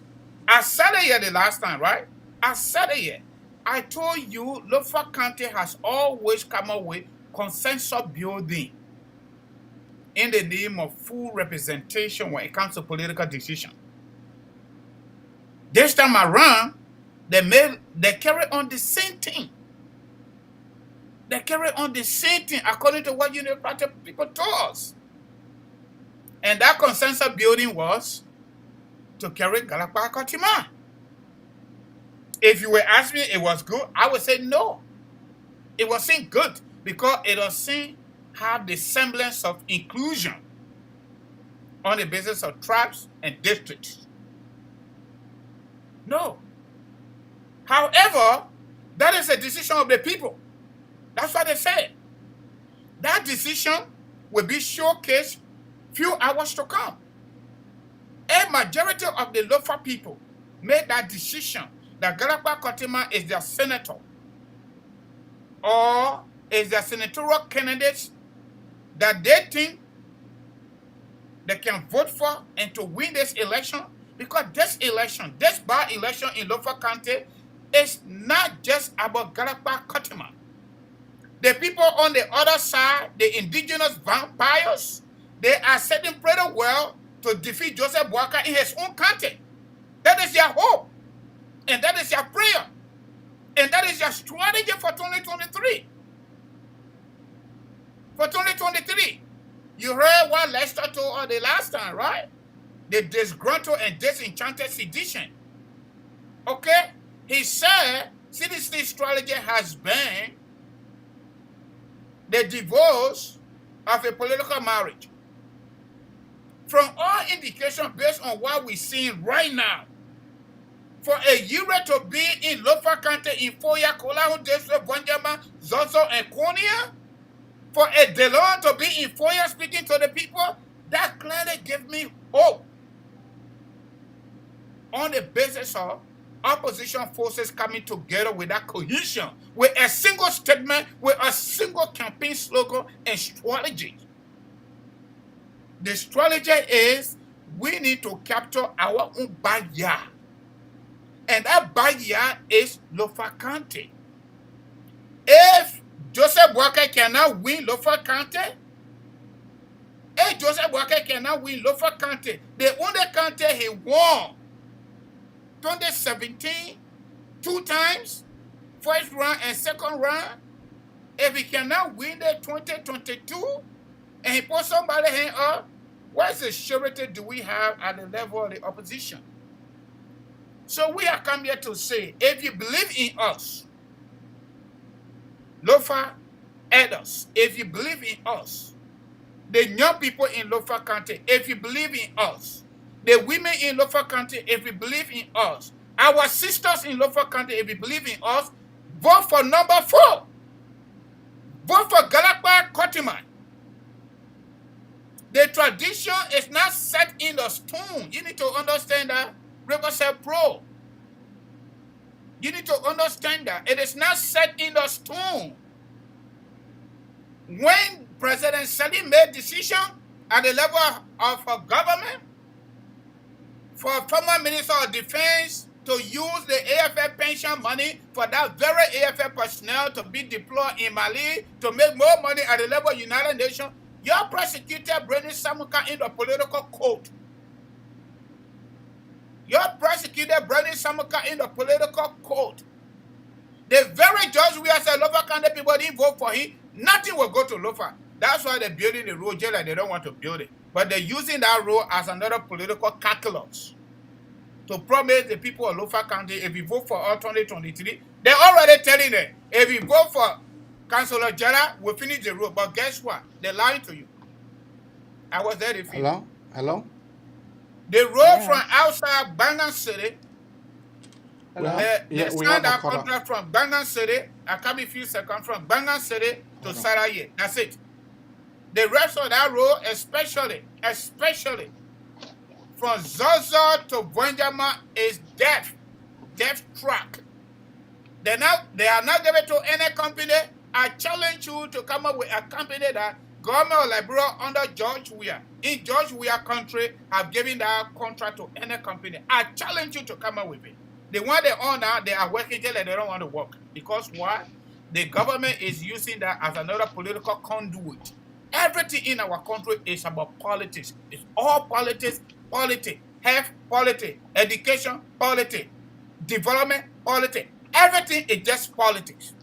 I said it here the last time, right? I said it here. I told you Lofa County has always come up with consensus building in the name of full representation when it comes to political decision. This time around, they carry on the same thing. They carry on the same thing according to what Unity Party people told us. And that consensus building was to carry Galakpa Kotima. If you were asking me it was good, I would say no. It wasn't good because it doesn't have the semblance of inclusion on the basis of tribes and districts. No. However, that is a decision of the people. That's what they said. That decision will be showcased few hours to come. A majority of the Lofa people made that decision that Galakpa Kotima is their senator or is their senatorial candidate that they think they can vote for and to win this election, because this election, this by-election in Lofa County is not just about Galakpa Kotima. The people on the other side, the indigenous vampires, they are setting pretty well to defeat Joseph Walker in his own country. That is their hope. And that is their prayer. And that is their strategy for 2023. For 2023. You heard what Lester told us the last time, right? The disgruntled and disenchanted sedition. Okay? He said CDC's strategy has been the divorce of a political marriage. From all indications based on what we're seeing right now, for a Euro to be in Lofa County, in Foya, Kolahun, District, Bonjama, Zozo, and Konya, for a DeLon to be in Foya speaking to the people, that clearly gives me hope. On the basis of opposition forces coming together with that cohesion, with a single statement, with a single campaign slogan and strategy. The strategy is we need to capture our own backyard. And that backyard is Lofa County. If Joseph Walker cannot win Lofa County, the only county he won 2017, 2 times, first round and second round. If he cannot win the 2022, and he put somebody hand up, what surety do we have at the level of the opposition? So we are come here to say, if you believe in us, Lofa elders, if you believe in us, the young people in Lofa County, if you believe in us, the women in Lofa County, if you believe in us, our sisters in Lofa County, if you believe in us, vote for number 4. Vote for Galakpa Kotima. The tradition is not set in the stone. You need to understand that. Riverside Pro. You need to understand that. It is not set in the stone. When President Salim made decision at the level of her government for former Minister of Defense to use the AFF pension money for that very AFF personnel to be deployed in Mali to make more money at the level of United Nations, your prosecutor Brendan Samuka in the political court. Your prosecutor Brendan Samuka in the political court. The very judge we as a Lofa County people didn't vote for him, nothing will go to Lofa. That's why they're building the road jail and they don't want to build it. But they're using that road as another political calculus to promise the people of Lofa County, if you vote for all 2023, they're already telling them, if you vote for Councillor Jara, we'll finish the road. But guess what? They're lying to you. I was there. Hello? The road from outside Bangan City They signed that contract from Bangan City. I come a few seconds from Bangan City to Saraye. That's it. The rest of that road, especially from Zozo to Bwenjama, is death track. They are not given to any company. I challenge you to come up with a company that government of Liberia under George Weah, in George Weah country, have given that contract to any company. I challenge you to come up with it. The one they own now, they are working till they don't want to work. Because why? The government is using that as another political conduit. Everything in our country is about politics. It's all politics, health, politics, education, politics, development, politics. Everything is just politics.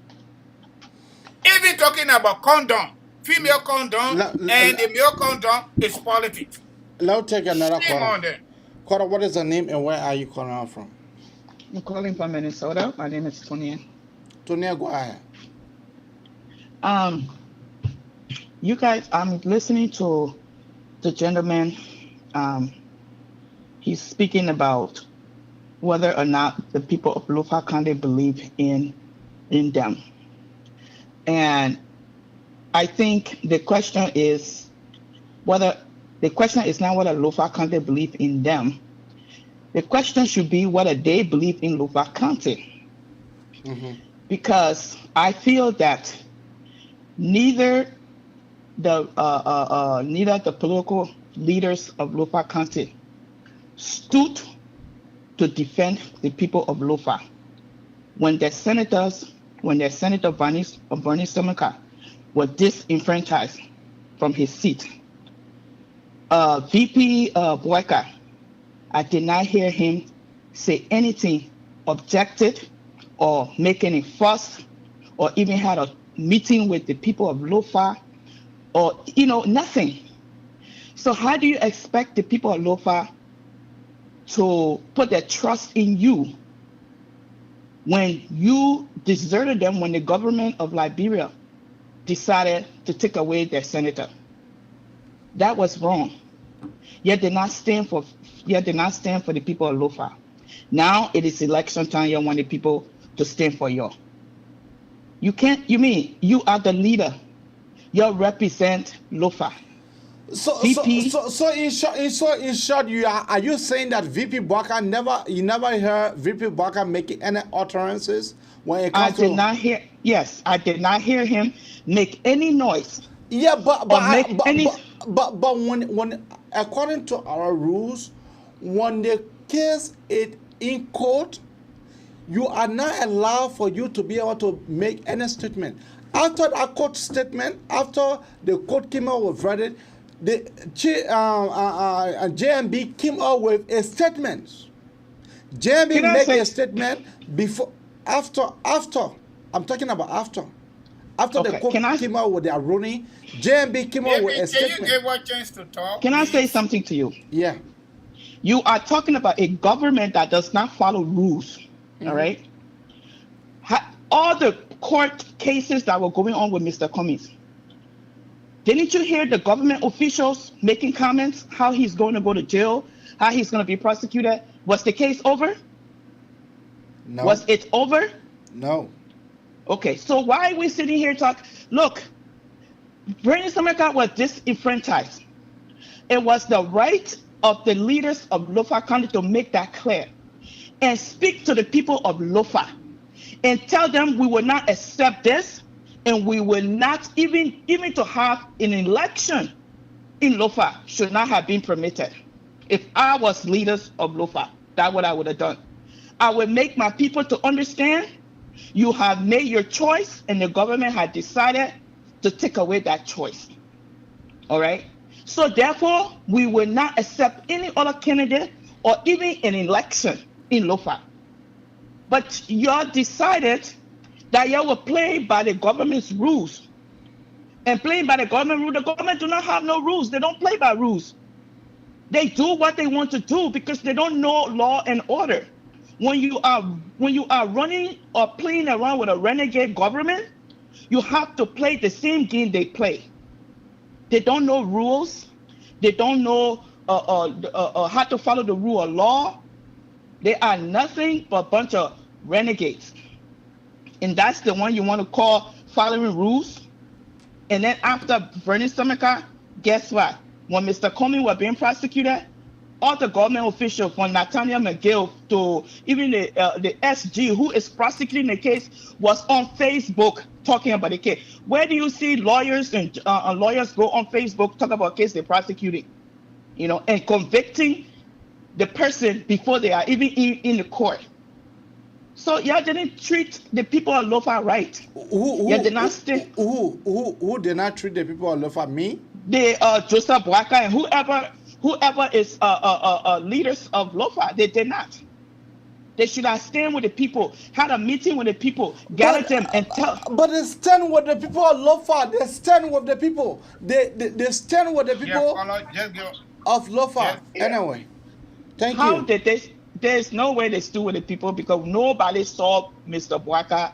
Even talking about condom, female condom and the male condom is politics. Let's take another caller. Caller, what is the name and where are you calling out from? I'm calling from Minnesota. My name is Tonia. Tonia, go ahead. You guys, I'm listening to the gentleman. He's speaking about whether or not the people of Lofa County believe in them. And I think the question is not whether Lofa County believe in them. The question should be whether they believe in Lofa County. Mm-hmm. Because I feel that neither the political leaders of Lofa County stood to defend the people of Lofa when their Senator Bernie Stomaka was disenfranchised from his seat. VP Boyka, I did not hear him say anything objected or make any fuss or even had a meeting with the people of Lofa or, nothing. So how do you expect the people of Lofa to put their trust in you when you deserted them when the government of Liberia decided to take away their senator? That was wrong. Yet did not stand for the people of Lofa. Now it is election time. You want the people to stand for you. You are the leader. You represent Lofa. So in short, are you saying that VP Baka you never heard VP Baka making any utterances when it comes I did not hear him make any noise. Yeah, but when according to our rules, when the case is in court, you are not allowed for you to be able to make any statement. After that court statement, after the court came out with verdict, the JMB came out with a statement. JMB made a statement after. I'm talking about after. After the court came out with their ruling, JMB came out with a statement. Can you give a chance to talk? Can I say something to you? Yeah. You are talking about a government that does not follow rules. Mm-hmm. All right. All the court cases that were going on with Mr. Cummings. Didn't you hear the government officials making comments how he's going to go to jail, how he's going to be prosecuted? Was the case over? No. Was it over? No. Okay, so why are we sitting here talking? Look, Bernie Stomaka was disenfranchised. It was the right of the leaders of Lofa County to make that clear and speak to the people of Lofa and tell them we will not accept this. And we will not even to have an election in Lofa should not have been permitted. If I was leaders of Lofa, that's what I would have done. I would make my people to understand you have made your choice and the government had decided to take away that choice. All right. So therefore, we will not accept any other candidate or even an election in Lofa. But you decided that you will play by the government's rules. And playing by the government rule, the government do not have no rules. They don't play by rules. They do what they want to do because they don't know law and order. When you are running or playing around with a renegade government, you have to play the same game they play. They don't know rules. They don't know how to follow the rule of law. They are nothing but a bunch of renegades. And that's the one you want to call following rules. And then after Bernie Summerka, guess what? When Mr. Comey was being prosecuted, all the government officials from Nathaniel McGill to even the SG who is prosecuting the case was on Facebook talking about the case. Where do you see lawyers and lawyers go on Facebook talk about a case they're prosecuting, and convicting the person before they are even in the court? So y'all didn't treat the people of Lofa right. Who did not treat the people of Lofa? Me? The Joseph Boaka and whoever is leaders of Lofa, they did not. They should have stand with the people, had a meeting with the people, gathered them and tell. But they stand with the people of Lofa. They stand with the people. They stand with the people of Lofa. Anyway, thank you. How did they? There's no way they stood with the people because nobody saw Mr. Boaka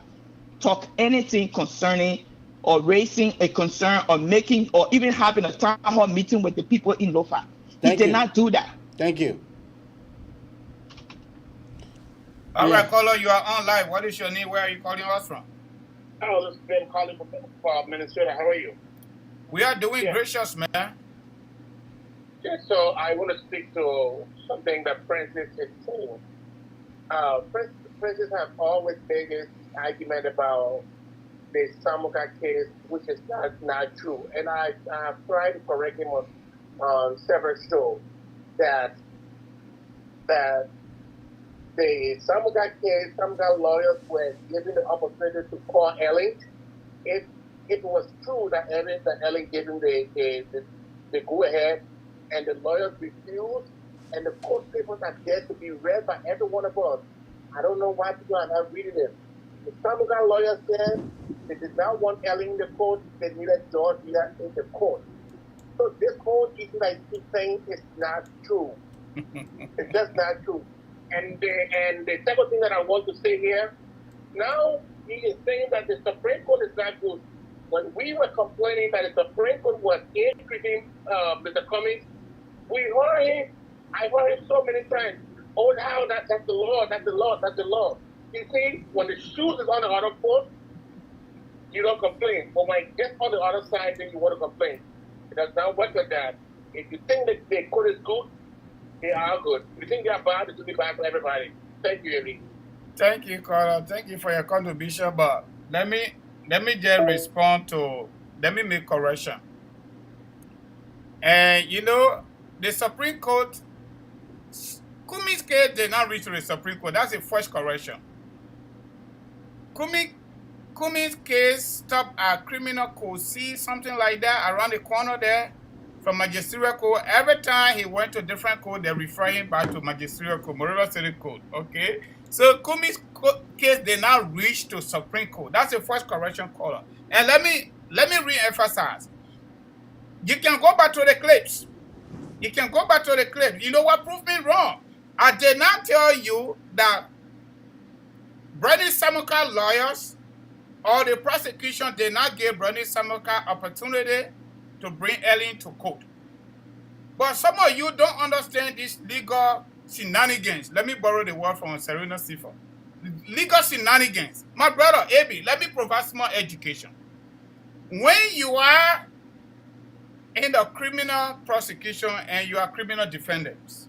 talk anything concerning or raising a concern or making or even having a town hall meeting with the people in Lofa. He did not do that. Thank you. All right, caller, you are on live. What is your name? Where are you calling us from? Oh, this is Ben calling from Minnesota. How are you? We are doing gracious, man. Yeah, so I want to speak to something that Francis is saying. Francis have always made this argument about the Samuka case, which is not true. And I have tried to correct him on several shows that the Samuka case, Samuka lawyers were given the opportunity to call Ellen. If it was true that Ellen gave him the go-ahead, and the lawyers refused, and the court papers are there to be read by every one of us. I don't know why people are not reading them. The Samuka lawyers said they did not want Ellen in the court, they needed George Miller in the court. So this whole issue that I keep saying is not true. It's just not true. And the second thing that I want to say here, now he is saying that the Supreme Court is not good. When we were complaining that the Supreme Court was increasing Mr. Cummings, we heard him. I heard him so many times. Oh, now that's the law, that's the law, that's the law. You see, when the shoes is on the other foot, you don't complain. But when it gets on the other side, then you want to complain. It does not work like that. If you think that the court is good, they are good. If you think they are bad, it will be bad for everybody. Thank you, Eddie. Thank you, Carla. Thank you for your contribution. But let me just respond let me make correction. And the Supreme Court, Kumi's case did not reach to the Supreme Court. That's a first correction. Kumi's case stopped at criminal code C, something like that, around the corner there from magisterial code. Every time he went to different code, they refer him back to magisterial code, Moreno City Code. Okay? So Kumi's case did not reach to Supreme Court. That's the first correction caller. And let me re-emphasize. You can go back to the clips. You can go back to the clips. You know what proved me wrong? I did not tell you that Bernie Samuka lawyers or the prosecution did not give Bernie Samuka opportunity to bring Ellen to court. But some of you don't understand this legal shenanigans. Let me borrow the word from Serena Sifa. Legal shenanigans. My brother, Abi, let me provide some more education. When you are in the criminal prosecution and you are criminal defendants,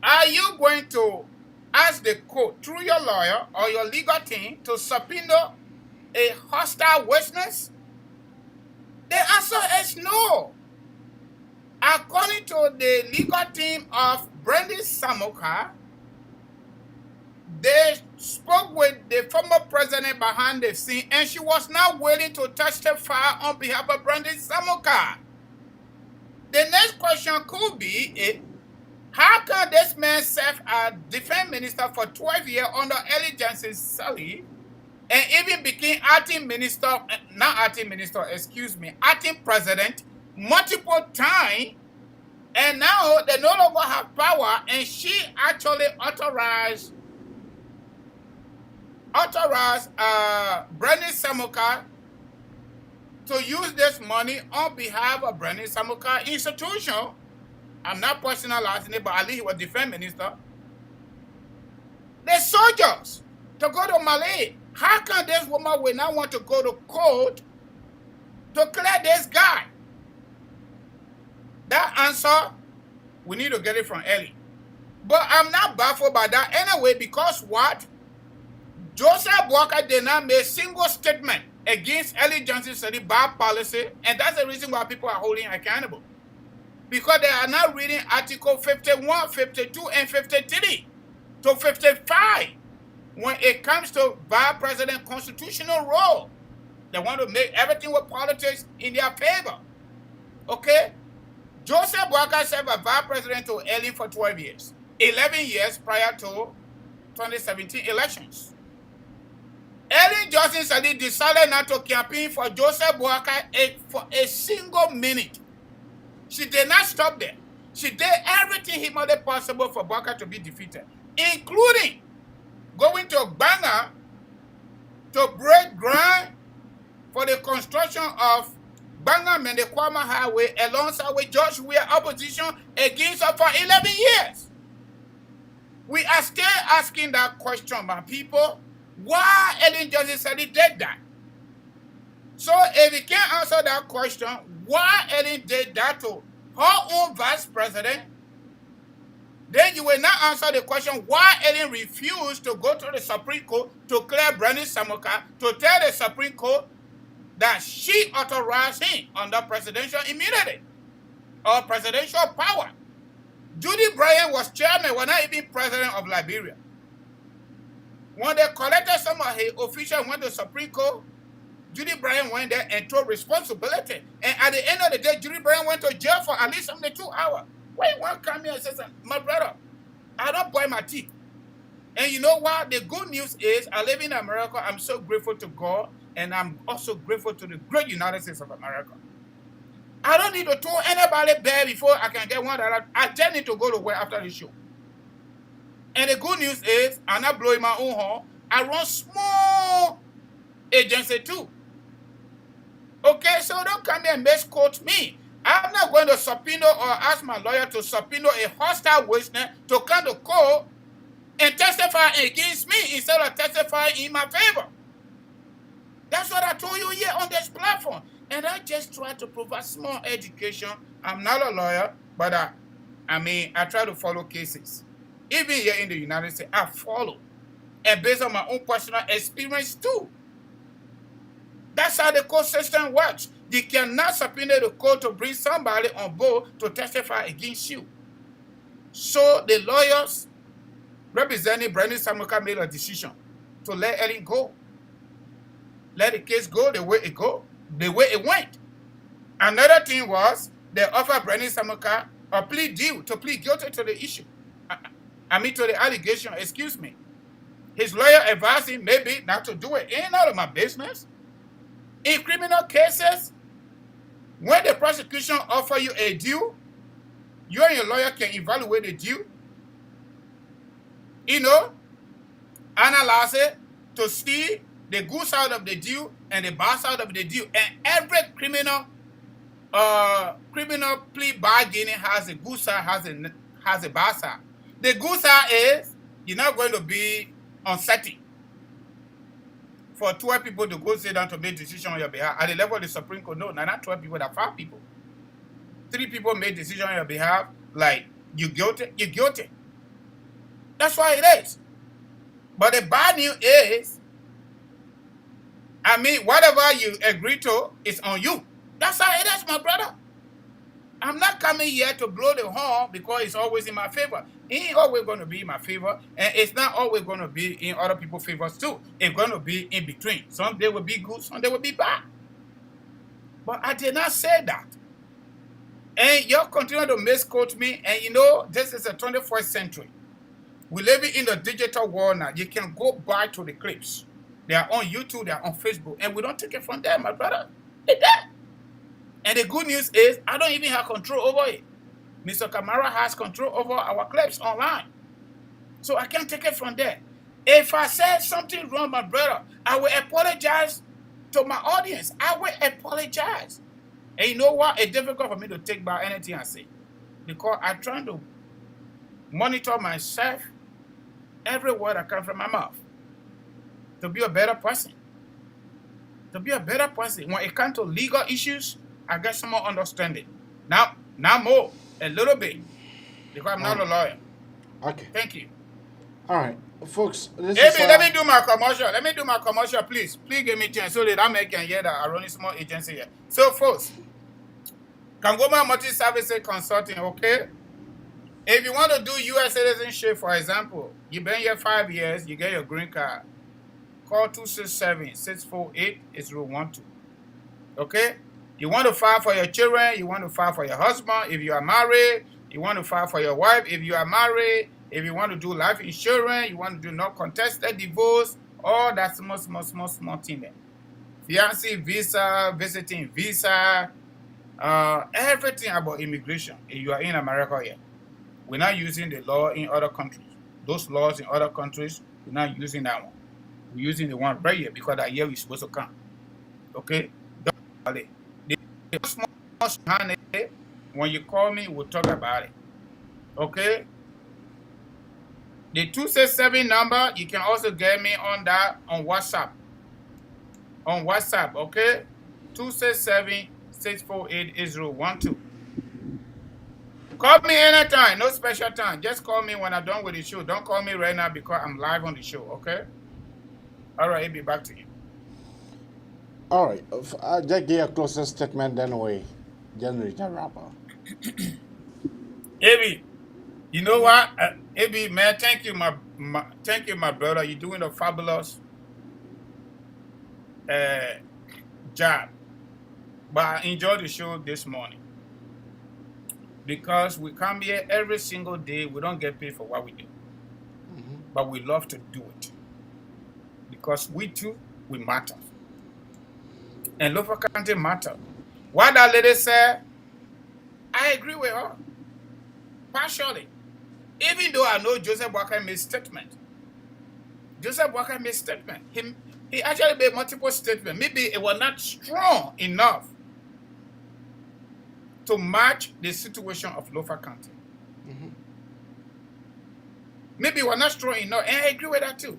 are you going to ask the court through your lawyer or your legal team to subpoena a hostile witness? The answer is no. According to the legal team of Bernie Samuka, they spoke with the former president behind the scene, and she was not willing to testify on behalf of Bernie Samuka. The next question could be, how can this man serve as defense minister for 12 years under Eli Johnson Sally and even became acting president multiple times, and now they no longer have power, and she actually authorized Bernie Samuka to use this money on behalf of Bernie Samuka institution. I'm not personalizing it, but at least he was defense minister. the soldiers to go to Mali. How can this woman will not want to go to court to clear this guy? That answer, we need to get it from Ellie. But I'm not baffled by that anyway, because what? Joseph Walker did not make a single statement against Ellie Johnson's bad policy, and that's the reason why people are holding accountable. Because they are not reading Article 51, 52, and 53 to 55 when it comes to vice president constitutional role. They want to make everything with politics in their favor. Okay? Joseph Walker served as vice president to Ellie for 12 years, 11 years prior to 2017 elections. Ellen Johnson Sirleaf decided not to campaign for Joseph Walker for a single minute. She did not stop there. She did everything humanly possible for Walker to be defeated, including going to Banga to break ground for the construction of Banga Mendekwama Highway alongside with George Weah opposition against her for 11 years. We are still asking that question, my people. Why Ellen Johnson Sirleaf did that? So if you can't answer that question, why Ellen did that to her own vice president, then you will not answer the question why Ellen refused to go to the Supreme Court to clear Brandon Samuka to tell the Supreme Court that she authorized him under presidential immunity or presidential power. Judy Bryant was chairman, was not even president of Liberia. When they collected some of his officials, went to the Supreme Court, Judy Bryant went there and took responsibility. And at the end of the day, Judy Bryant went to jail for at least 72 hours. Why you want to come here and say, my brother, I don't boil my teeth. And you know what? The good news is, I live in America. I'm so grateful to God. And I'm also grateful to the great United States of America. I don't need to throw anybody there before I can get $1. I just need to go to work after the show. And the good news is, I'm not blowing my own horn. I run small agency too. Okay, so don't come here and misquote me. I'm not going to subpoena or ask my lawyer to subpoena a hostile witness to come to court and testify against me instead of testifying in my favor. That's what I told you here on this platform. And I just try to provide small education. I'm not a lawyer, but I try to follow cases. Even here in the United States, I follow. And based on my own personal experience too. That's how the court system works. You cannot subpoena the court to bring somebody on board to testify against you. So the lawyers representing Brandon Samuka made a decision to let Ellen go. Let the case go the way it went. Another thing was they offered Brandon Samuka a plea deal to plead guilty to the issue. To the allegation, excuse me. His lawyer advised him maybe not to do it. Ain't none of my business. In criminal cases, when the prosecution offer you a deal, you and your lawyer can evaluate the deal. Analyze it to see the good side of the deal and the bad side of the deal. And every criminal plea bargaining has a good side, has a bad side. The good side is you're not going to be uncertain for 12 people to go sit down to make decision on your behalf. At the level of the Supreme Court, no, not 12 people, there are 5 people. 3 people made decision on your behalf, like, you're guilty. That's why it is. But the bad news is, whatever you agree to is on you. That's how it is, my brother. I'm not coming here to blow the horn because it's always in my favor. It ain't always going to be in my favor, and it's not always going to be in other people's favors too. It's going to be in between. Some day will be good, some day will be bad. But I did not say that. And y'all continue to misquote me, and this is the 21st century. We live in the digital world now. You can go back to the clips. They are on YouTube, they are on Facebook, and we don't take it from them, my brother. It's there. And the good news is, I don't even have control over it. Mr. Kamara has control over our clips online. So I can't take it from there. If I said something wrong, my brother, I will apologize to my audience. I will apologize. And you know what? It's difficult for me to take back anything I say. Because I'm trying to monitor myself every word that comes from my mouth. To be a better person. To be a better person. When it comes to legal issues, I get some more understanding. Now more, a little bit, because I'm not a lawyer. Okay. Thank you. All right, folks. This Hey, is, let me do my commercial. Let me do my commercial, please. Please give me a chance so that I can hear that I run a small agency here. So, folks, Kangoma Multi-Services Consulting, okay? If you want to do U.S. citizenship, for example, you've been here 5 years, you get your green card. Call 267-648-8012. Okay? You want to file for your children, you want to file for your husband, if you are married, you want to file for your wife, if you are married, if you want to do life insurance, you want to do no contested divorce, all that small thing there. Fiancé visa, visiting visa, everything about immigration. If you are in America here, we're not using the law in other countries. Those laws in other countries, we're not using that one. We're using the one right here because that year we're supposed to come. Okay? The small hand, when you call me, we'll talk about it. Okay? The 267 number, you can also get me on that on WhatsApp. On WhatsApp, okay? 267-648-8012. Call me anytime, no special time. Just call me when I'm done with the show. Don't call me right now because I'm live on the show, okay? All right, I'll be back to you. All right. I'll just give a closer statement, then we generate a wrap up. Abby, you know what? Abby, man, thank you, my brother. You're doing a fabulous job. But I enjoyed the show this morning. Because we come here every single day, we don't get paid for what we do. But we love to do it. Because we too, we matter. And Lofa County matter. What that lady said, I agree with her. Partially. Even though I know Joseph Walker made statement. Joseph Walker made statement. He actually made multiple statements. Maybe it was not strong enough to match the situation of Lofa County. Maybe it was not strong enough, and I agree with that too.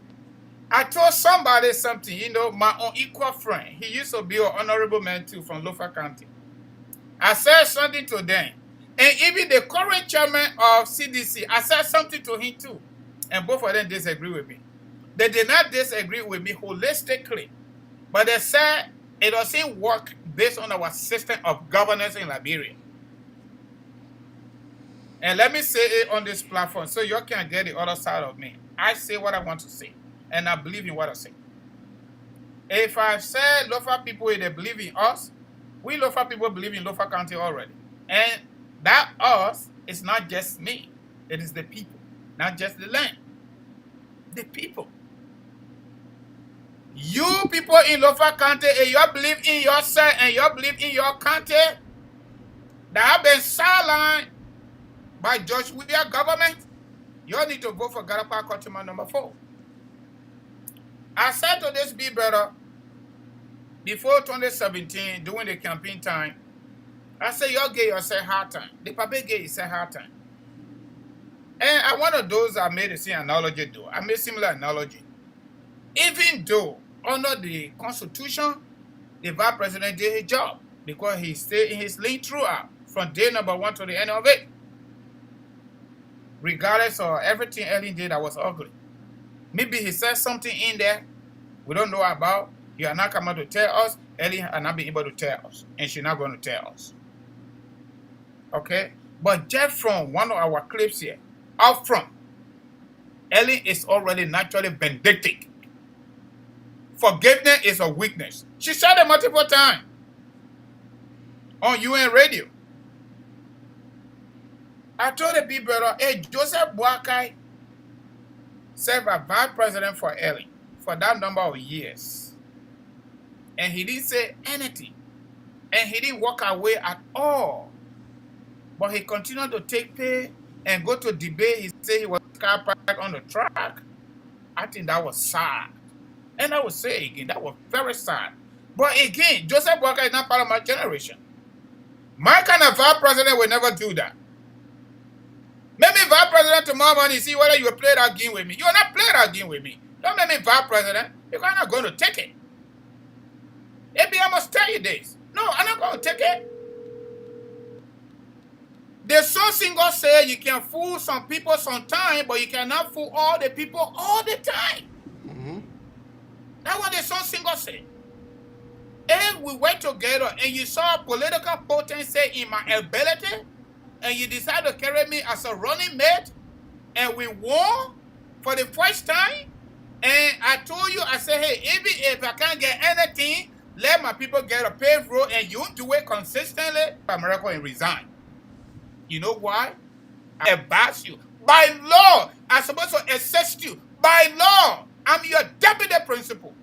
I told somebody something, you know, my unequal friend. He used to be an honorable man too from Lofa County. I said something to them. And even the current chairman of CDC, I said something to him too. And both of them disagree with me. They did not disagree with me holistically. But they said it doesn't work based on our system of governance in Liberia. And let me say it on this platform so you can get the other side of me. I say what I want to say. And I believe in what I say. If I say Lofa people, they believe in us, we Lofa people believe in Lofa County already. And that us is not just me. It is the people. Not just the land. The people. You people in Lofa County, and you believe in yourself and you believe in your county that have been sidelined by George Weah government, you need to vote for Garapa Kotima number 4. I said to this big brother, before 2017, during the campaign time, I said, y'all get yourself hard time. The papa get yourself hard time. And I one of those I made the same analogy though. I made similar analogy. Even though under the Constitution, the vice president did his job because he stayed in his lane throughout, from day number 1 to the end of it. Regardless of everything Ellen did that was ugly. Maybe he said something in there we don't know about. You are not coming to tell us. Ellen are not being able to tell us. And she's not going to tell us. Okay? But just from one of our clips here, up front, Ellen is already naturally vindictive. Forgiveness is a weakness. She said it multiple times on UN radio. I told the big brother, hey, Joseph Boakai served as vice president for Ellen for that number of years. And he didn't say anything. And he didn't walk away at all. But he continued to take pay and go to debate. He said he was car parked on the track. I think that was sad. And I would say again, that was very sad. But again, Joseph Boakai is not part of my generation. My kind of vice president will never do that. Maybe vice president president tomorrow morning, see whether you will play that game with me. You will not play that game with me. Don't make me vice president because I'm not going to take it. Maybe I must tell you this. No, I'm not going to take it. The song singer say you can fool some people sometimes, but you cannot fool all the people all the time. That's what the song singer say. If we work together and you saw political potency in my ability, and you decide to carry me as a running mate, and we won for the first time, and I told you, I said, hey, even if I can't get anything, let my people get a paved road, and you do it consistently, America and resign. You know why? I embarrass you. By law, I'm supposed to assist you. By law, I'm your deputy principal.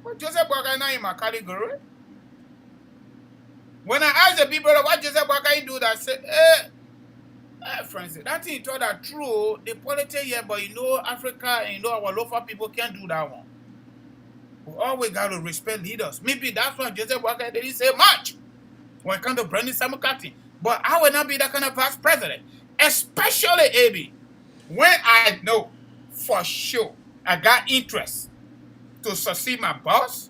What Joseph Boakai now in my category? When I ask the people what Joseph Boakai do, that say, Francis, that thing you told that true, the politics here, but you know Africa and you know our Lofa people can't do that one. We always got to respect leaders. Maybe that's why Joseph Boakai didn't say much when it comes to Brandon Samukati. But I will not be that kind of vice president. Especially, AB, when I know for sure I got interest to succeed my boss.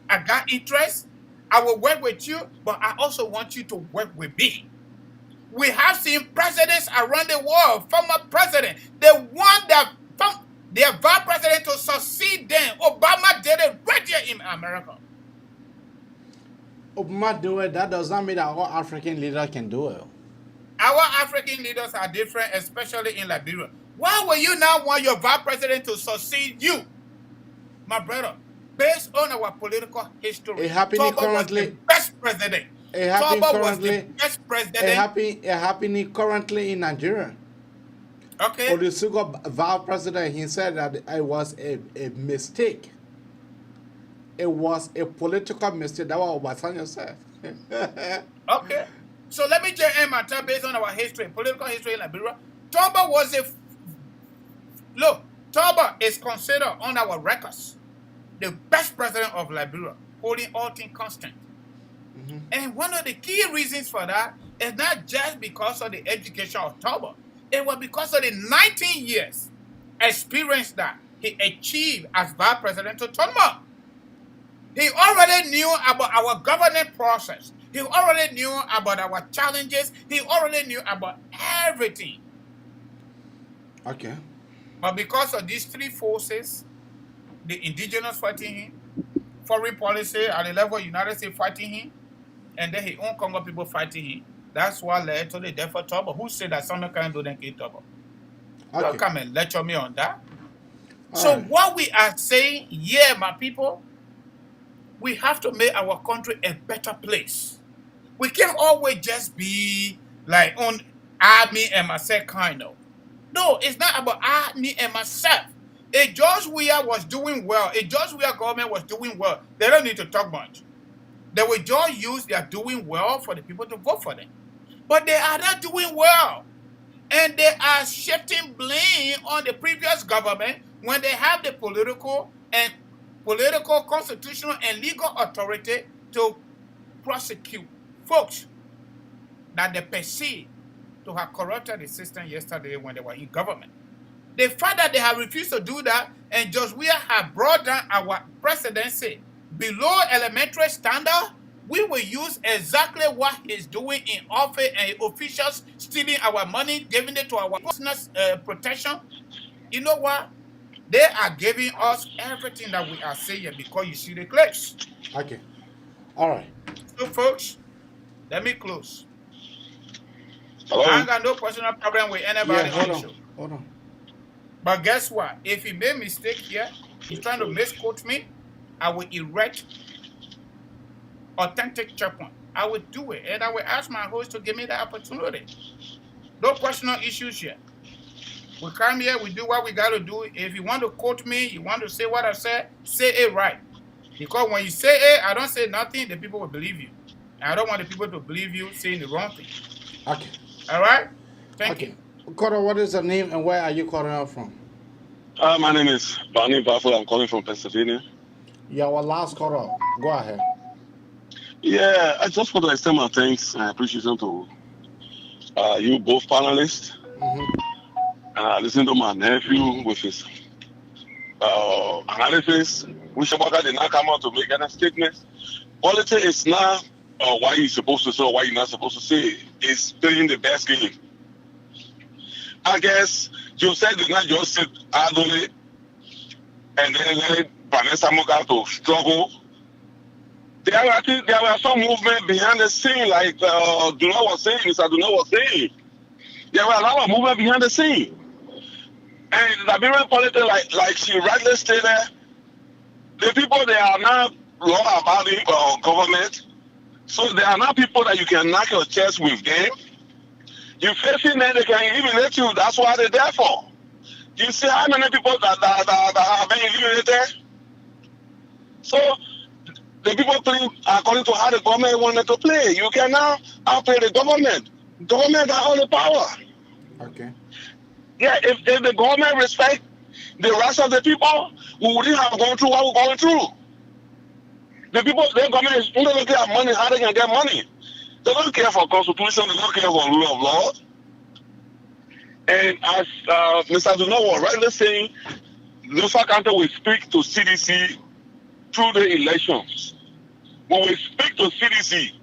I got interest. I will work with you, but I also want you to work with me. We have seen presidents around the world, former president, they want their vice president to succeed them. Obama did it right here in America. Obama do it, that does not mean that all African leaders can do it. Our African leaders are different, especially in Liberia. Why will you now want your vice president to succeed you? My brother, based on our political history, it happening currently. Was the best president. It happening currently. Was the best president. It happening currently in Nigeria. Okay. Olusegun vice president, he said that it was a mistake. It was a political mistake. That's what Obasanjo said. Okay. So let me just end my time based on our history, political history in Liberia. Toba was look, Toba is considered on our records the best president of Liberia, holding all things constant. And one of the key reasons for that is not just because of the education of Toba. It was because of the 19 years experience that he achieved as vice president of Toba. He already knew about our governance process. He already knew about our challenges. He already knew about everything. Okay. But because of these three forces, the indigenous fighting him, foreign policy at the level of the United States fighting him, and then his own Congo people fighting him, that's what led to the death of Toba. Who said that someone can't do that in Toba? Okay. So come and lecture me on that. So what we are saying, my people, we have to make our country a better place. We can't always just be like on me and myself kind of. No, it's not about me and myself. If George Weah was doing well, if George Weah government was doing well, they don't need to talk much. They will just use they are doing well for the people to vote for them. But they are not doing well. And they are shifting blame on the previous government when they have the political, constitutional, and legal authority to prosecute folks that they perceive to have corrupted the system yesterday when they were in government. The fact that they have refused to do that, and George Weah have brought down our presidency below elementary standard, we will use exactly what he's doing in office and officials stealing our money, giving it to our personal protection. You know what? They are giving us everything that we are saying because you see the clips. Okay. All right. So, folks, let me close. Hello? I ain't got no personal problem with anybody on the show. Hold on. But guess what? If he made a mistake here, he's trying to misquote me, I will erect authentic checkpoint. I will do it. And I will ask my host to give me the opportunity. No personal issues here. We come here, we do what we got to do. If you want to quote me, you want to say what I said, say it right. Because when you say it, I don't say nothing, the people will believe you. And I don't want the people to believe you saying the wrong thing. Okay. All right? Thank you. Cora, what is the name and where are you calling out from? My name is Barney Baffle. I'm calling from Pennsylvania. Yeah, our last caller. Go ahead. Yeah, I just want to extend my thanks and appreciation to you both panelists And I listened to my nephew with his analysis. Wishaboka did not come out to make any statements. Politics is not why you're supposed to say or why you're not supposed to say. It's playing the best game. I guess Joseph did not just sit idly and then let Vanessa Moga to struggle. There were some movement behind the scene, like Duna was saying, Mr. Duna was saying. There were a lot of movement behind the scene. And Liberian politics, like she rightly stated, the people, they are not law abiding government. So they are not people that you can knock your chest with them. You facing them, they can eliminate you. That's what they're there for. You see how many people that have been eliminated? So the people play according to how the government wanted to play. You cannot outplay the government. Government got all the power. Okay. Yeah, if the government respect the rights of the people, we wouldn't have gone through what we're going through. The people, the government is only looking at money, how they can get money. They don't care for constitution, they don't care for rule of law. And as Mr. Duno was rightly saying, Lofa County will speak to CDC through the elections. We will speak to CDC.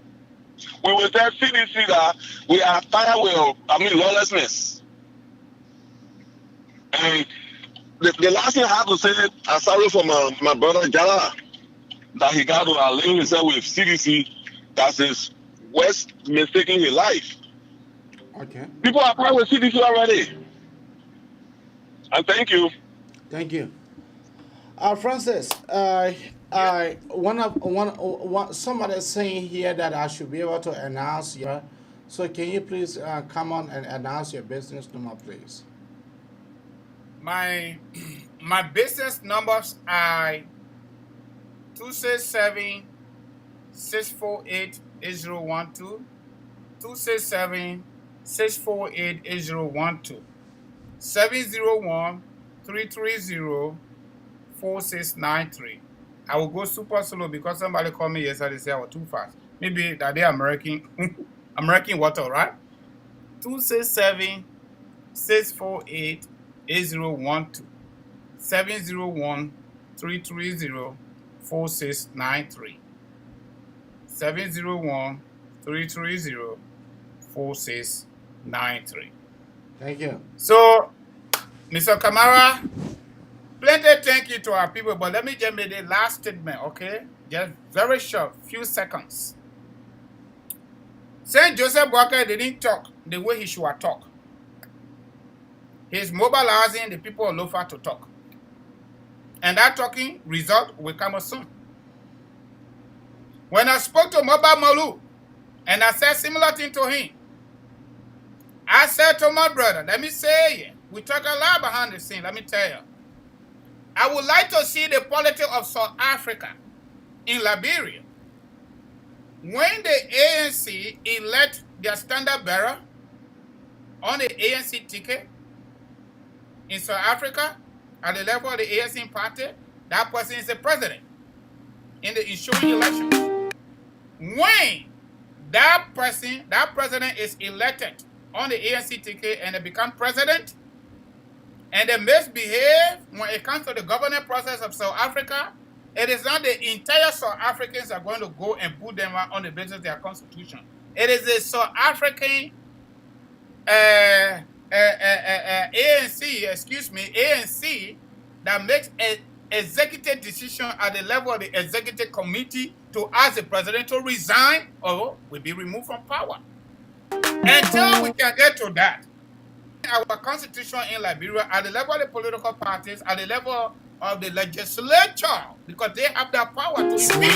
We will tell CDC that we are tired with lawlessness. And the last thing I have to say, I'm sorry for my brother Jala, that he got to align himself with CDC. That's his worst mistake in his life. Okay. People are playing with CDC already. And thank you. Thank you. Francis, somebody is saying here that I should be able to announce your. So can you please come on and announce your business number, please? My business numbers are 267-648-8012, 267-648-8012, 701-330-4693. I will go super slow because somebody called me yesterday and said I was too fast. Maybe that they are American American water, right? 267-648-8012, 701-330-4693, 701-330-4693. Thank you. So, Mr. Kamara, plenty thank you to our people, but let me just make the last statement, okay? Just very short, few seconds. Saint Joseph Boakai didn't talk the way he should have talked. He's mobilizing the people of Lofa to talk. And that talking result will come soon. When I spoke to Moba Malu, and I said similar thing to him, I said to my brother, let me say it, we talk a lot behind the scene, let me tell you. I would like to see the politics of South Africa in Liberia. When the ANC elect their standard bearer on the ANC ticket in South Africa, at the level of the ANC party, that person is the president in the ensuing elections. When that president is elected on the ANC ticket and they become president, and they misbehave when it comes to the governance process of South Africa, it is not the entire South Africans are going to go and put them out on the basis of their constitution. It is the South African ANC that makes an executive decision at the level of the executive committee to ask the president to resign or will be removed from power. Until we can get to that, our constitution in Liberia, at the level of the political parties, at the level of the legislature, because they have the power to speak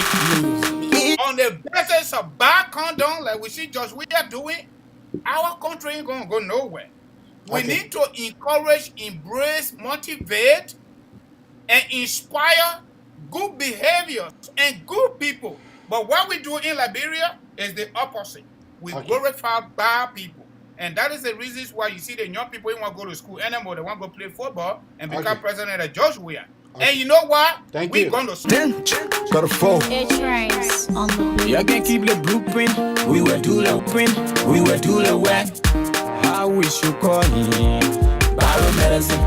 on the basis of bad conduct, like we see Judge we are doing, our country ain't going to go nowhere. We need to encourage, embrace, motivate, and inspire good behaviors and good people. But what we do in Liberia is the opposite. We glorify bad people. And that is the reasons why you see the young people don't want to go to school anymore. They want to go play football and become president of George Weah. And you know what? We're going to school. Got a phone. Y'all can keep the blueprint. We will do the print. We will do the wet. I wish you call him. Bio medicine,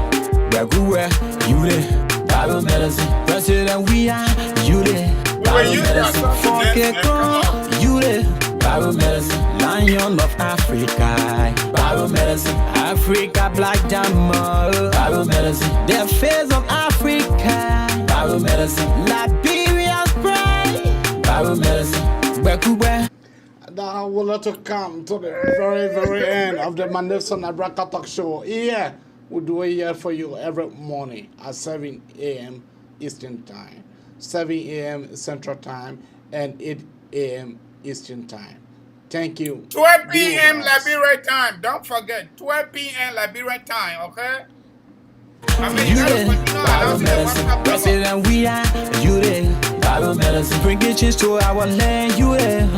Bagua, you there. Bio medicine, President, we are you there. Bio medicine, Fonke, you there. Bio medicine, Lion of Africa. Bio medicine, Africa Black Diamond. Bio medicine, the face of Africa. Bio medicine, Liberia's pride. Bio medicine, Bagua. Now we'll let to come to the very end of the Magnificent Abraka Talk Show. Yeah, we do it here for you every morning at 7 a.m. Eastern Time, 7 a.m. Central Time, and 8 a.m. Eastern Time. Thank you. 12 p.m. Liberian time. Don't forget, 12 p.m. Liberian time, okay? I mean, Bible medicine, President, we are you there. Bible medicine, bring change to our land, you there.